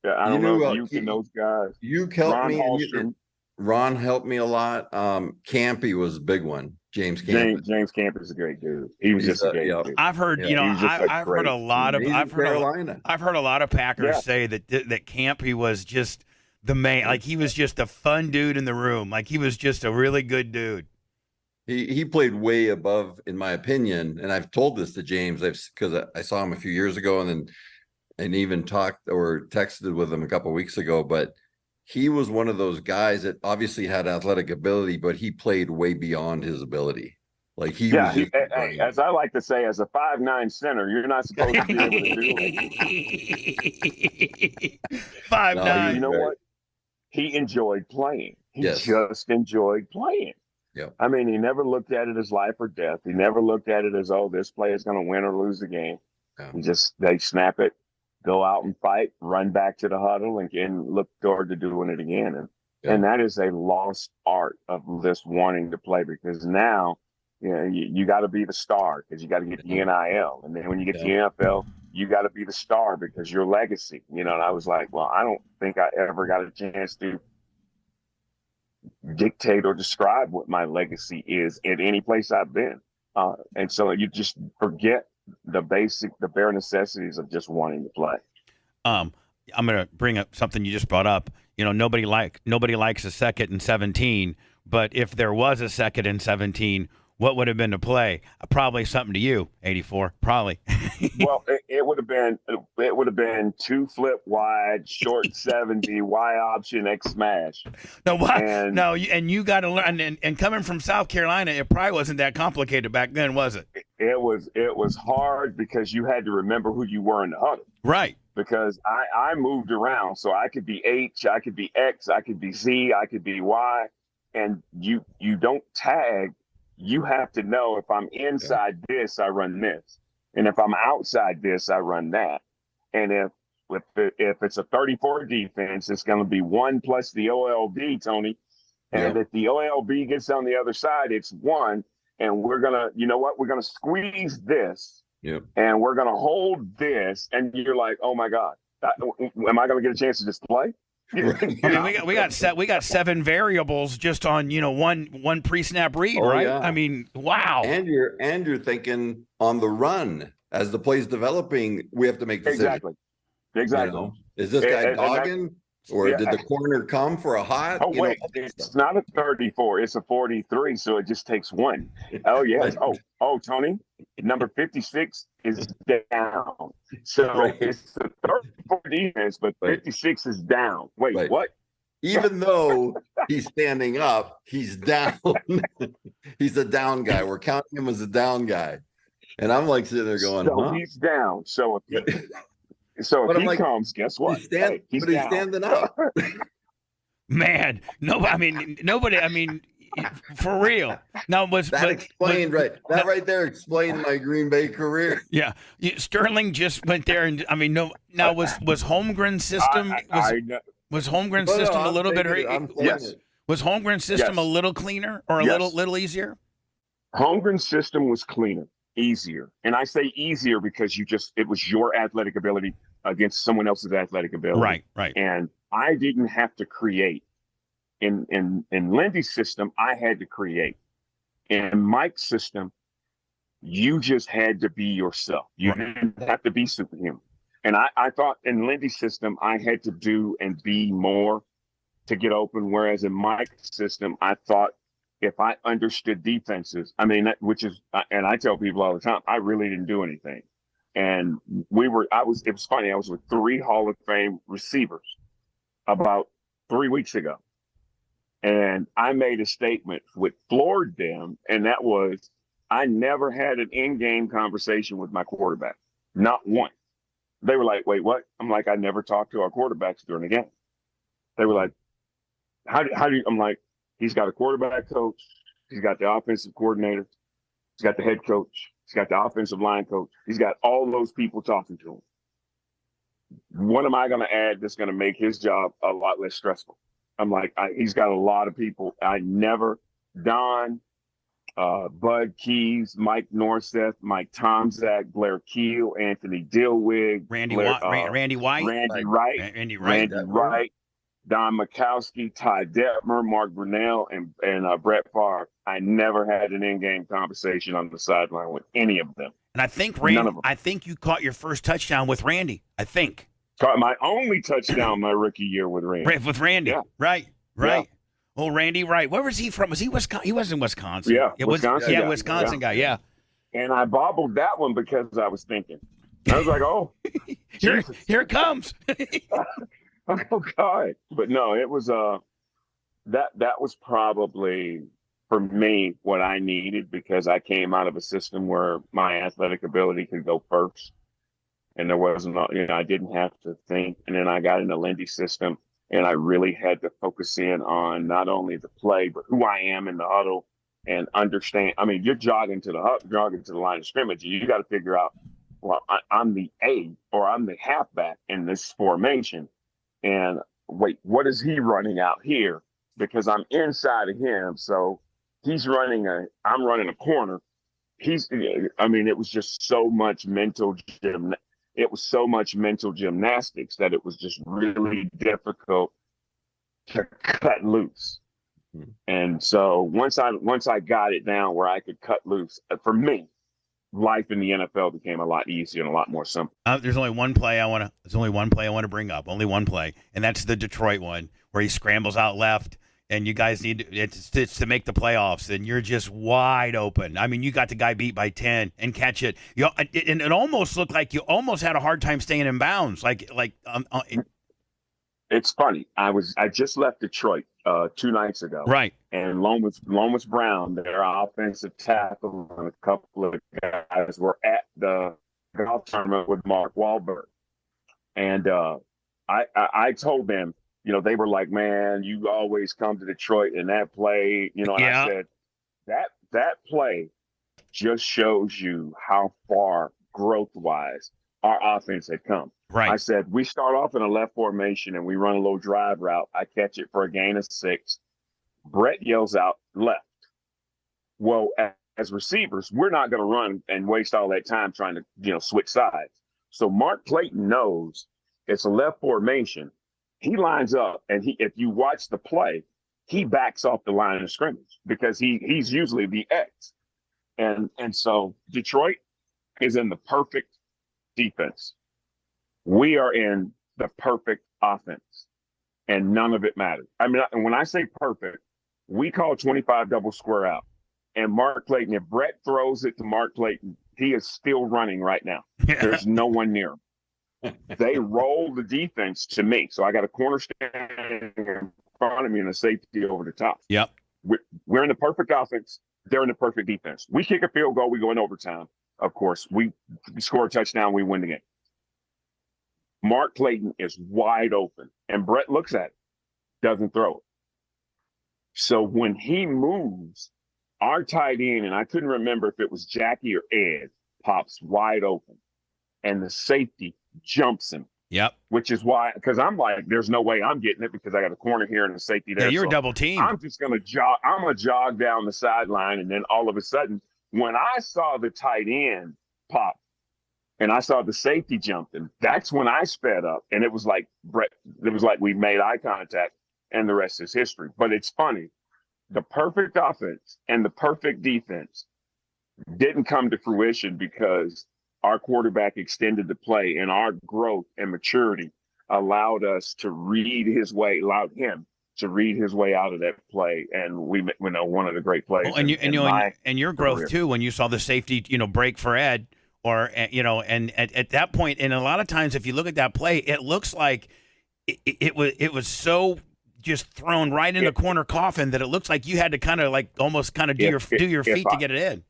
I don't know if Euchre and those guys. You helped Ron me. Hallstrom. Ron helped me a lot. Campy was a big one. James Camp. James Camp is a great dude. He was just a great dude. I've heard, I've heard a lot of I've heard a lot of Packers say that Campy was just the man. Like he was just a fun dude in the room. Like he was just a really good dude. He played way above, in my opinion, and I've told this to James. Because I saw him a few years ago, and even talked or texted with him a couple of weeks ago. But he was one of those guys that obviously had athletic ability, but he played way beyond his ability. Like as I like to say, as a 5'9" center, you're not supposed to be able to do it. 5'9". You know what? He enjoyed playing. He just enjoyed playing. Yep. I mean, he never looked at it as life or death. He never looked at it as, oh, this player is going to win or lose the game. Yeah. They snap it, go out and fight, run back to the huddle, and look forward to doing it again. And that is a lost art of this wanting to play, because now, you got to be the star because you got to get the NIL. And then when you get the NFL, you got to be the star because your legacy, and I was like, well, I don't think I ever got a chance to dictate or describe what my legacy is at any place I've been. And so you just forget the bare necessities of just wanting to play. I'm going to bring up something you just brought up. Nobody likes a 2nd and 17, but if there was a 2nd and 17, what would have been to play? Probably something to you, 84, probably. Well, it would have been 2 flip wide, short 70, Y option, X smash. And you got to learn. And coming from South Carolina, it probably wasn't that complicated back then, was it? It was hard because you had to remember who you were in the huddle. Right. Because I moved around, so I could be H, I could be X, I could be Z, I could be Y, and you don't tag. You have to know if I'm inside this, I run this. And if I'm outside this, I run that. And if it's a 34 defense, it's going to be 1 plus the OLB, Tony. And if the OLB gets on the other side, it's 1. And we're going to, we're going to squeeze this. Yep. And we're going to hold this. And you're like, oh, my God, am I going to get a chance to just play? I mean, we got 7 variables just on one pre-snap read, right? Yeah. I mean, wow. And you're thinking on the run as the play's developing, we have to make decisions. Exactly. Is this guy dogging, or did the corner come for a hot? Oh wait, it's not a 34; it's a 43. So it just takes 1. Oh yes. Oh Tony, number 56 is down. So it's the 34 defense, but 56 is down. Wait, what? Even though he's standing up, he's down. He's a down guy. We're counting him as a down guy. And I'm like sitting there going, he's down. So if he comes, guess what? He's standing up. Man, nobody, for real. Now that right there explained my Green Bay career. Yeah. Sterling just went there and was Holmgren's system was Holmgren's system a little bit Was Holmgren's system a little cleaner or a little easier? Holmgren's system was cleaner, easier. And I say easier because it was your athletic ability against someone else's athletic ability. Right. And I didn't have to create. In Lindy's system, I had to create. In Mike's system, you just had to be yourself. You didn't have to be superhuman. And I thought in Lindy's system, I had to do and be more to get open. Whereas in Mike's system, I thought if I understood defenses, and I tell people all the time, I really didn't do anything. And it was funny. I was with 3 Hall of Fame receivers about 3 weeks ago. And I made a statement which floored them. And that was, I never had an in-game conversation with my quarterback. Not one. They were like, wait, what? I'm like, I never talked to our quarterbacks during the game. They were like, how do you, I'm like, he's got a quarterback coach. He's got the offensive coordinator. He's got the head coach. He's got the offensive line coach. He's got all those people talking to him. What am I going to add that's going to make his job a lot less stressful? I'm like, he's got a lot of people. Don, Bud Keys, Mike Norseth, Mike Tomzak, Blair Keel, Anthony Dilwig, Randy Blair, White, Randy White, Randy Wright, Randy Wright, Don Mikowski, Ty Detmer, Mark Brunell, and Brett Favre. I never had an in-game conversation on the sideline with any of them. And I think None of them. I think you caught your first touchdown with Randy. I think. Caught my only touchdown my rookie year with Randy. With Randy. Yeah. Right. Yeah. Oh, Randy Wright. Where was he from? Was he Wisconsin? He was in Wisconsin. Yeah, Wisconsin. guy. Wisconsin guy. Yeah. And I bobbled that one because I was thinking. I was like, oh, here it comes. Oh God. But no, it was that was probably for me what I needed, because I came out of a system where my athletic ability could go first. And there wasn't, I didn't have to think. And then I got in the Lindy system, and I really had to focus in on not only the play, but who I am in the huddle and understand. I mean, you're jogging to the line of scrimmage, and you got to figure out, well, I'm the A, or I'm the halfback in this formation. And wait, what is he running out here? Because I'm inside of him. So I'm running a corner. It was just so much mental gymnastics that it was just really difficult to cut loose. Mm-hmm. And so once I got it down where I could cut loose, for me, life in the NFL became a lot easier and a lot more simple. There's only one play I want to bring up. Only one play, and that's the Detroit one where he scrambles out left, and you guys it's to make the playoffs, and you're just wide open. I mean, you got the guy beat by 10 and catch it. And it almost looked like you almost had a hard time staying in bounds. It's funny. I just left Detroit 2 nights ago. Right. And Lomas Brown, their offensive tackle, and a couple of guys were at the golf tournament with Mark Wahlberg. And I told them, they were like, man, you always come to Detroit, and that play, and I said, that play just shows you how far growth-wise our offense had come. Right. I said, we start off in a left formation and we run a little drive route. I catch it for a gain of 6. Brett yells out left. Well, as receivers, we're not going to run and waste all that time trying to, switch sides. So Mark Clayton knows it's a left formation. He lines up, and if you watch the play, he backs off the line of scrimmage because he's usually the X. And so Detroit is in the perfect defense. We are in the perfect offense, and none of it matters. I mean, when I say perfect, we call 25 double square out. And Mark Clayton, if Brett throws it to Mark Clayton, he is still running right now. There's no one near him. They roll the defense to me. So I got a corner standing in front of me and a safety over the top. Yep. We're in the perfect offense. They're in the perfect defense. We kick a field goal, we go in overtime. Of course, we score a touchdown, we win the game. Mark Clayton is wide open, and Brett looks at it, doesn't throw it. So when he moves, our tight end, and I couldn't remember if it was Jackie or Ed, pops wide open, and the safety jumps him. Yep. Which is why, because I'm like, there's no way I'm getting it because I got a corner here and a safety there. Yeah, you're a double team. I'm just going to jog. I'm going to jog down the sideline, and then all of a sudden, when I saw the tight end pop, and I saw the safety jumping, that's when I sped up. And it was like we made eye contact, and the rest is history. But it's funny. The perfect offense and the perfect defense didn't come to fruition because our quarterback extended the play, and our growth and maturity allowed him to read his way out of that play. And we know one of the great plays. Well, and your growth too, when you saw the safety, break for Ed. Or, and at that point, and a lot of times if you look at that play, it looks like it was so just thrown right in the corner coffin that it looks like you had to kind of do your feet to get it in.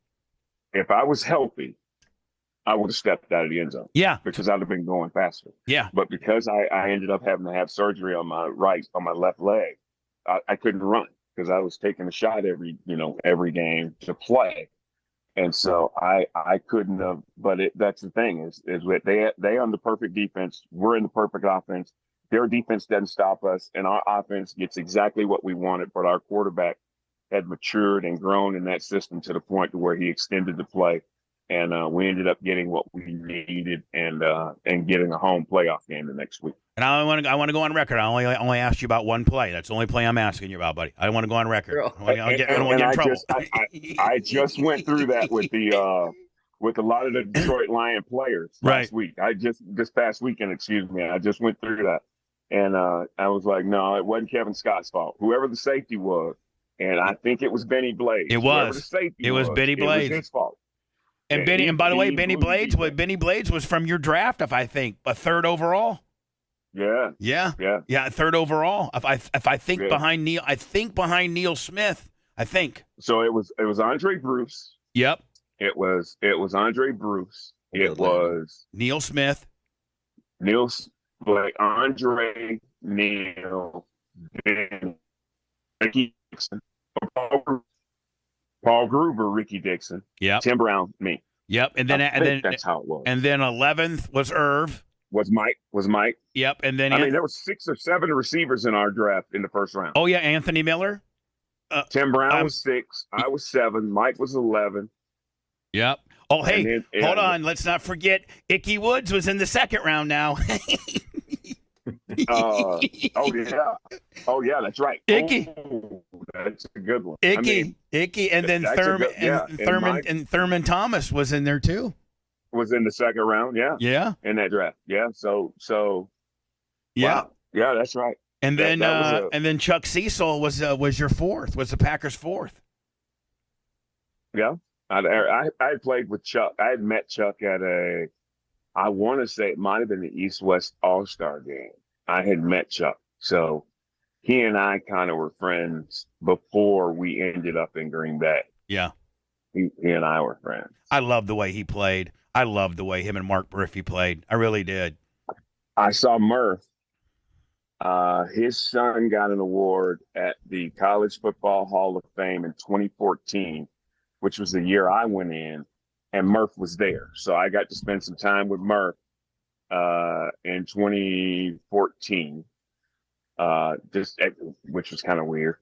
If I was healthy, I would have stepped out of the end zone. Yeah. Because I'd have been going faster. Yeah. But because I ended up having to have surgery on my left leg, I couldn't run because I was taking a shot every game to play. And so I couldn't have, but that's the thing is they on the perfect defense. We're in the perfect offense. their defense doesn't stop us, and our offense gets exactly what we wanted. But our quarterback had matured and grown in that system to the point to where he extended the play, and we ended up getting what we needed and getting a home playoff game the next week. And I want to go on record. I only asked you about one play. That's the only play I'm asking you about, buddy. I want to go on record. I don't want to get in trouble. I just went through that with the with a lot of the Detroit Lion players last week. This past weekend, excuse me. I just went through that, and I was like, no, it wasn't Kevin Scott's fault. Whoever the safety was, and I think it was Benny Blades. It was. It was Benny Blades. It was his fault. And by the way, Benny Blades was from your draft, I think, a third overall. Yeah, third overall. If I think behind Neil Smith. I think. So it was Andre Bruce. Yep. It was Andre Bruce. It was Neil Smith. Andre, Neil, Ben, Ricky Dixon, Paul Gruber, Ricky Dixon. Yep. Tim Brown, me. Yep. And then that's how it was. And then 11th was Irv. Was Mike. Yep. And then there were 6 or 7 receivers in our draft in the first round. Oh yeah, Anthony Miller. Tim Brown was 6. I was 7. Mike was 11. Yep. Oh, hey, hold on. Let's not forget Ickey Woods was in the second round now. Oh, yeah, that's right. Ickey. Oh, that's a good one. Ickey. And then Thurman Thomas was in there too. Was in the second round, yeah. Yeah. In that draft. Yeah. So yeah. Wow. Yeah, that's right. And then Chuck Cecil was your fourth, was the Packers' fourth. Yeah. I had played with Chuck. I had met Chuck at I want to say it might have been the East-West All-Star game. I had met Chuck. So he and I kind of were friends before we ended up in Green Bay. Yeah. He and I were friends. I love the way he played. I loved the way him and Mark Murphy played. I really did. I saw Murph. His son got an award at the College Football Hall of Fame in 2014, which was the year I went in, and Murph was there. So I got to spend some time with Murph in 2014, which was kind of weird.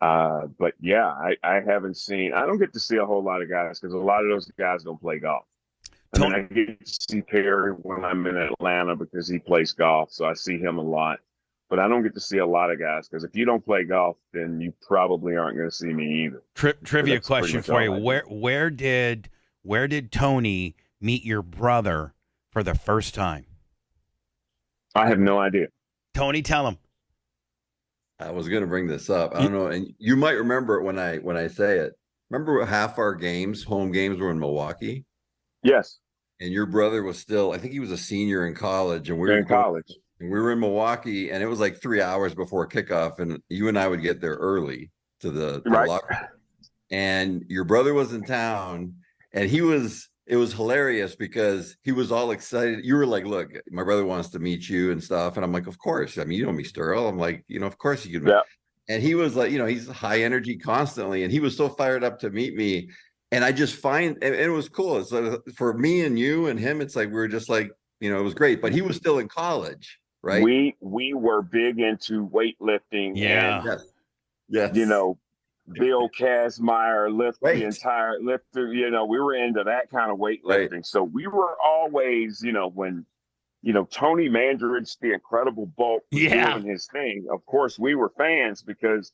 But yeah, I haven't seen. I don't get to see a whole lot of guys because a lot of those guys don't play golf. I get to see Perry when I'm in Atlanta because he plays golf, so I see him a lot. But I don't get to see a lot of guys because if you don't play golf, then you probably aren't going to see me either. Trivia question for you: Where did Tony meet your brother for the first time? I have no idea. Tony, tell him. I was going to bring this up. I don't know, and you might remember it when I say it. Remember half our home games were in Milwaukee? Yes. And your brother was still, I think he was a senior in college, and we were in college. And we were in Milwaukee, and it was like 3 hours before kickoff, and you and I would get there early to the locker. And your brother was in town, and it was hilarious because he was all excited. You were like, look, my brother wants to meet you and stuff. And I'm like, of course. I mean, you know me, Sterl. I'm like, of course you can. Yeah. And he was like, he's high energy constantly. And he was so fired up to meet me. And I just and it was cool. It's like, for me and you and him, it's like, we were just like, it was great, but he was still in college, right? We were big into weightlifting. Yeah. And, yes. Bill Kazmaier the entire lifter, we were into that kind of weightlifting. Right. So we were always, when, Tony Mandarich, the Incredible Bulk, was doing his thing. Of course, we were fans because,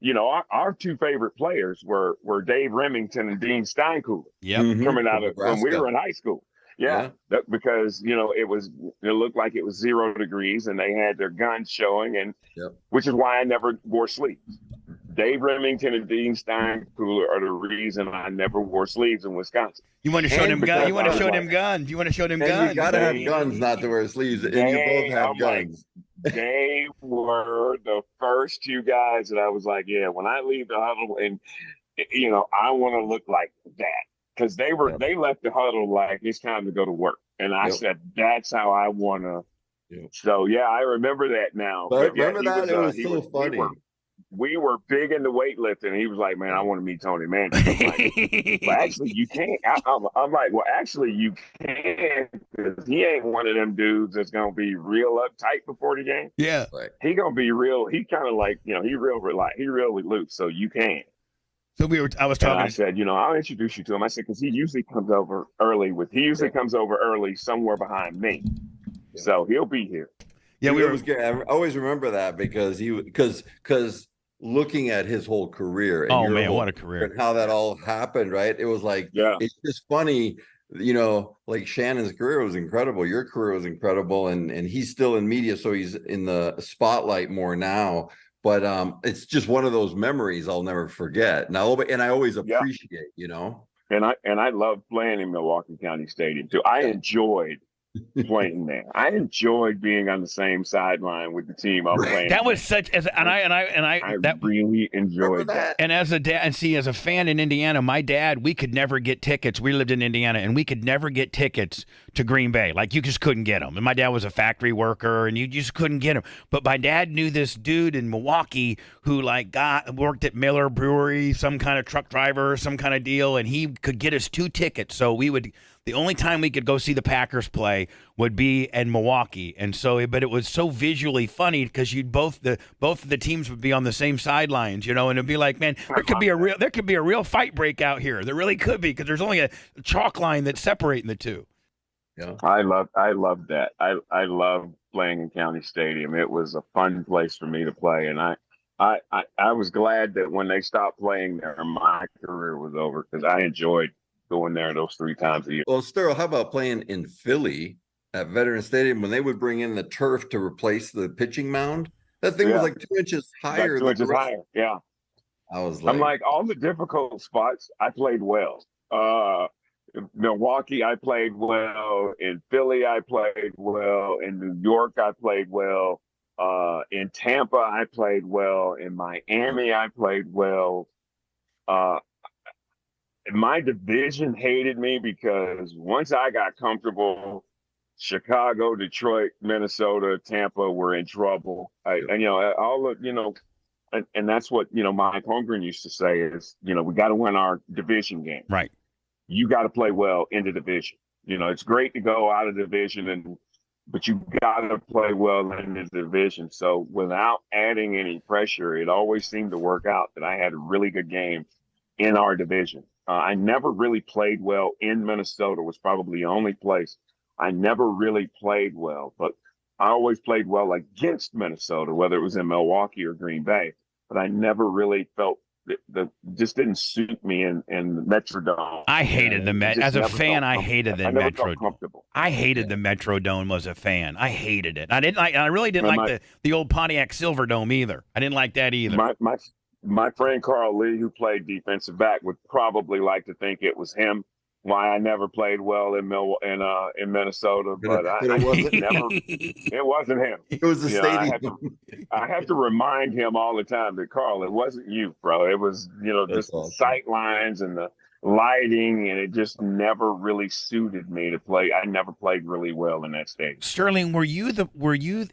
our 2 favorite players were Dave Remington and Dean Steinkuhler. Yep. Coming out of when we were in high school. Yeah. Because, it looked like it was 0 degrees and they had their guns showing, which is why I never wore sleeves. Dave Remington and Dean Steinkuhler are the reason I never wore sleeves in Wisconsin. You want to show them guns? You want to show them guns? You want to show them guns? You got to have guns not to wear sleeves, and you both have guns. They were the first 2 guys that I was like, when I leave the huddle, and I want to look like that because they left the huddle like it's time to go to work, and I said that's how I want to. So I remember that now. But remember that it was so funny. we were big into weightlifting. And he was like, man, I want to meet Tony Mandarich. I'm like, well, actually, you can't. I'm like, well, actually, you can, because he ain't one of them dudes that's gonna be real uptight before the game. Yeah, Right. He gonna be real. He kind of like, he really loose. So you can. so I was And I talking. said, I'll introduce you to him. I said, because he usually comes over early comes over early somewhere behind me. Yeah. So he'll be here. Yeah, It was good. I always remember that because because looking at his whole career and Oh your man, whole what a career! and how that all happened, right? It was like, Yeah. it's just funny, like Shannon's career was incredible, your career was incredible, and he's still in media, so he's in the spotlight more now. But it's just one of those memories I'll never forget. Now, and I always Yeah. appreciate, And I love playing in Milwaukee County Stadium too. I enjoyed playing there. I enjoyed being on the same sideline with the team I'm playing. That was such as I really enjoyed that. And as a dad, and see, as a fan in Indiana, my dad, we could never get tickets. We lived in Indiana, and we could never get tickets to Green Bay. Like, you just couldn't get them. And my dad was a factory worker, and you just couldn't get them. But my dad knew this dude in Milwaukee who, like, worked at Miller Brewery, some kind of truck driver, some kind of deal, and he could get us 2 tickets. So the only time we could go see the Packers play would be in Milwaukee. And so, but it was so visually funny because both of the teams would be on the same sidelines, and it'd be like, man, there could be a real fight break out here. There really could be, because there's only a chalk line that's separating the two. Yeah. I love that. I love playing in County Stadium. It was a fun place for me to play. And I was glad that when they stopped playing there, my career was over, because I enjoyed going there those 3 times a year. Well, Sterling, how about playing in Philly at Veterans Stadium when they would bring in the turf to replace the pitching mound? That thing was like 2 inches higher. Like 2 inches higher, yeah. I was like, I'm like, all the difficult spots, I played well. In Milwaukee, I played well. In Philly, I played well. In New York, I played well. In Tampa, I played well. In Miami, I played well. My division hated me because once I got comfortable, Chicago, Detroit, Minnesota, Tampa were in trouble. And that's what, Mike Holmgren used to say is, we got to win our division game. Right. You got to play well in the division. It's great to go out of the division, but you got to play well in the division. So without adding any pressure, it always seemed to work out that I had a really good game in our division. I never really played well in Minnesota. Was probably the only place I never really played well, but I always played well against Minnesota, whether it was in Milwaukee or Green Bay. But I never really felt that just didn't suit me in the Metrodome. I hated the Met. As a fan, I hated the Metrodome. I hated the Metrodome as a fan. I hated it. I really didn't like the old Pontiac Silverdome either. I didn't like that either. My friend Carl Lee, who played defensive back, would probably like to think it was him why I never played well in Minnesota, but it wasn't him. It was the stadium. I have to remind him all the time that, Carl, it wasn't you, bro. It was, just the sight lines and the lighting, and it just never really suited me to play. I never played really well in that stadium. Sterling, were you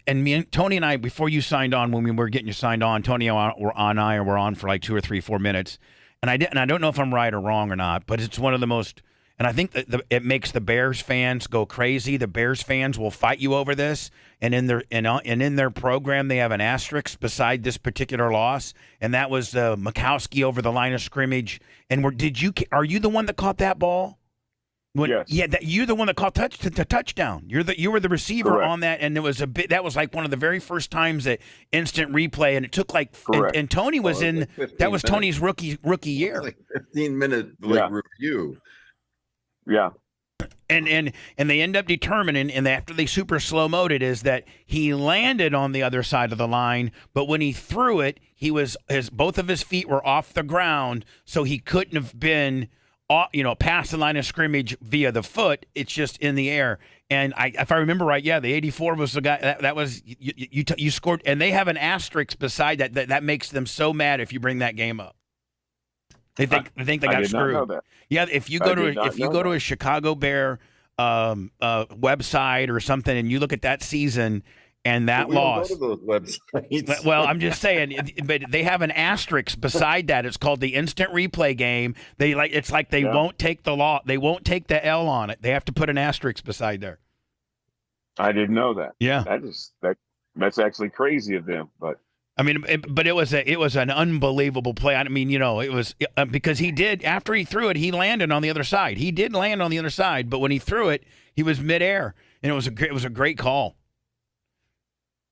and me and Tony and I, before you signed on, when we were getting you signed on, Tony and I were on for like 2 or 3, 4 minutes, and I don't know if I'm right or wrong or not, but it's one of the most. And I think that it makes the Bears fans go crazy. The Bears fans will fight you over this, and in their program they have an asterisk beside this particular loss, and that was Mikowski over the line of scrimmage. And are you the one that caught that ball? Yes. Yeah, you're the one that caught the touchdown. You were the receiver. Correct. On that, and it was that was like one of the very first times that instant replay, and it took and Tony was in. That was Tony's rookie year. Like 15-minute review. Yeah. And they end up determining, and after they super slow-moed it, is that he landed on the other side of the line, but when he threw it, both of his feet were off the ground, so he couldn't have been, past the line of scrimmage via the foot. It's just in the air. And if I remember right, the 84 was the guy that was you scored, and they have an asterisk beside that makes them so mad if you bring that game up. They think they got screwed. Yeah, if you go to a Chicago Bear website or something and you look at that season, and that We don't go loss. to those websites. Well, I'm just saying, but they have an asterisk beside that. It's called the instant replay game. It's like they won't take the they won't take the L on it. They have to put an asterisk beside there. I didn't know that. Yeah, that's actually crazy of them. But I mean, but it was an unbelievable play. I mean, it was because he did, after he threw it, he landed on the other side. He did land on the other side, but when he threw it, he was midair, and it was a great call.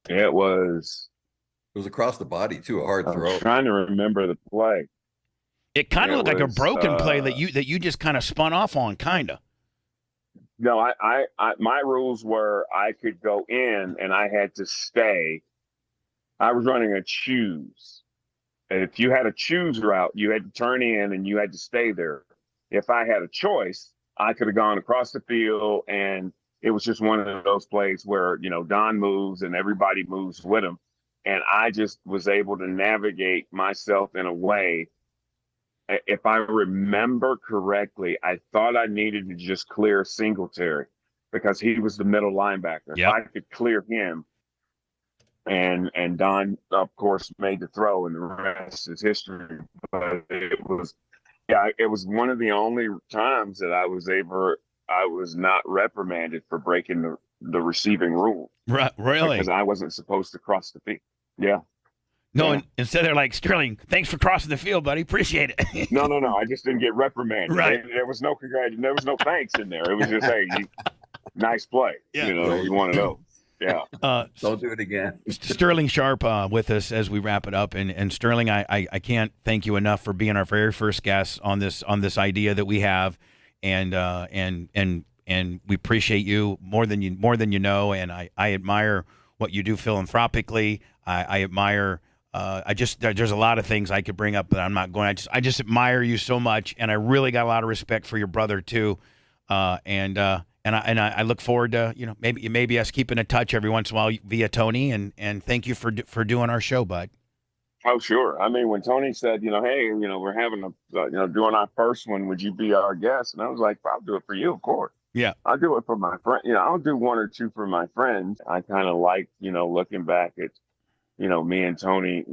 it was. It was across the body too, a hard throw. I'm trying to remember the play. It kind of looked like a broken play that you just kind of spun off on, kind of. No, I my rules were I could go in and I had to stay. I was running a choose. And if you had a choose route, you had to turn in and you had to stay there. If I had a choice, I could have gone across the field, and it was just one of those plays where, Don moves and everybody moves with him. And I just was able to navigate myself in a way. If I remember correctly, I thought I needed to just clear Singletary because he was the middle linebacker. Yep. If I could clear him, and Don, of course, made the throw, and the rest is history. But it was one of the only times that I was not reprimanded for breaking the receiving rule. Right, really? Because I wasn't supposed to cross the field. Yeah. No, Yeah. instead they're like, Sterling, thanks for crossing the field, buddy. Appreciate it. No. I just didn't get reprimanded. Right. There was no there was no thanks in there. It was just, hey, nice play. Yeah. You want to know. Yeah. Don't do it again. Sterling Sharpe with us as we wrap it up, and Sterling, I can't thank you enough for being our very first guest on this idea that we have, and we appreciate you more than you know, and I admire what you do philanthropically. I admire. There's a lot of things I could bring up, but I'm not going. I just admire you so much, and I really got a lot of respect for your brother too, and I look forward to maybe us keeping in touch every once in a while via Tony, and thank you for doing our show, bud. Oh, sure. I mean, when Tony said, hey, we're having doing our first one, would you be our guest? And I was like, I'll do it for you, of course. Yeah. I'll do it for my friend. I'll do one or two for my friends. I kind of like, looking back at, me and Tony,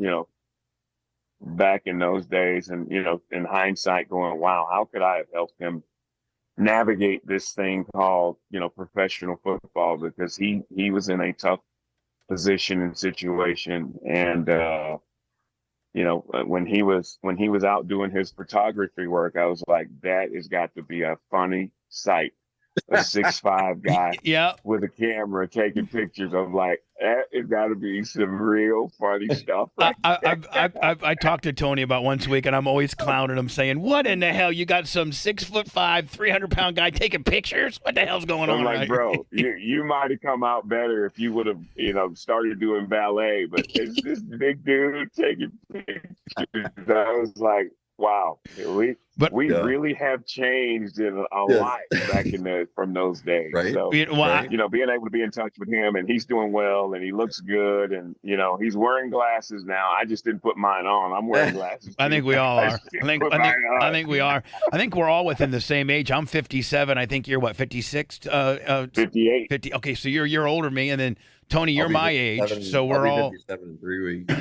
back in those days, and, in hindsight going, wow, how could I have helped him navigate this thing called, professional football? Because he was in a tough position and situation. And, when he was out doing his photography work, I was like, that has got to be a funny sight. A 6'5" guy with a camera taking pictures. I'm like, it's got to be some real funny stuff. I talked to Tony about once a week, and I'm always clowning him, saying, "What in the hell? You got some 6'5", 300-pound guy taking pictures? What the hell's going on?" I'm like, right? bro, you might have come out better if you would have, started doing ballet. But it's this big dude taking pictures. I was like, wow, we really have changed in a lot back from those days. Right. So, being able to be in touch with him, and he's doing well, and he looks good, and he's wearing glasses now. I just didn't put mine on. I'm wearing glasses. I think we all are. I think we are. I think we're all within the same age. I'm 57. I think you're what, 56? 58. 50. Okay, so you're a year older than me, and then Tony, you're my age, so we're all 57 in 3 weeks.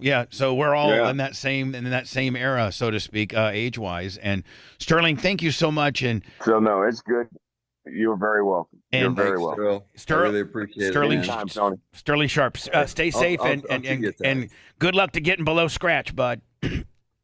Yeah. So we're all in that same era, so to speak, age-wise. And Sterling, thank you so much. And so no, it's good. You're very welcome. You're very welcome. I really appreciate Sterling, it. Anytime, Tony. Sterling Sharpe, stay safe and good luck to getting below scratch, bud.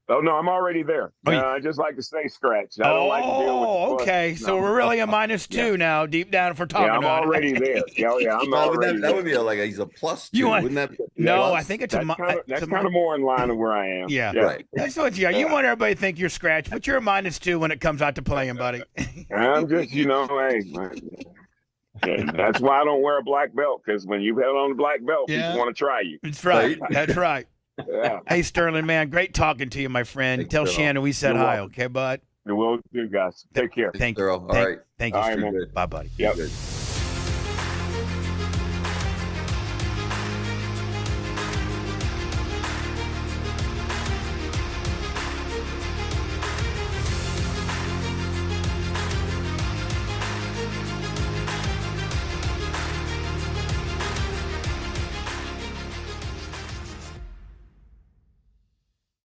Oh, no, I'm already there. I just like to stay scratched. I don't like to deal with the okay. So we're really a -2 now, deep down, if we're talking I'm about already there. I'm already that would be he's a +2. Wouldn't that be No, I think it's that's kind of more in line with where I am. Yeah. Right. That's what you want everybody to think you're scratched, but you're a -2 when it comes out to playing, buddy. I'm just, hey, that's why I don't wear a black belt, because when you held on the black belt, people want to try you. That's right. That's right. Yeah. Hey, Sterling, man, great talking to you, my friend. Tell Shannon we said hi, okay, bud? Will do, guys. Take care. Thank you. All right. Thank you. All right, man. Bye, buddy. Yep.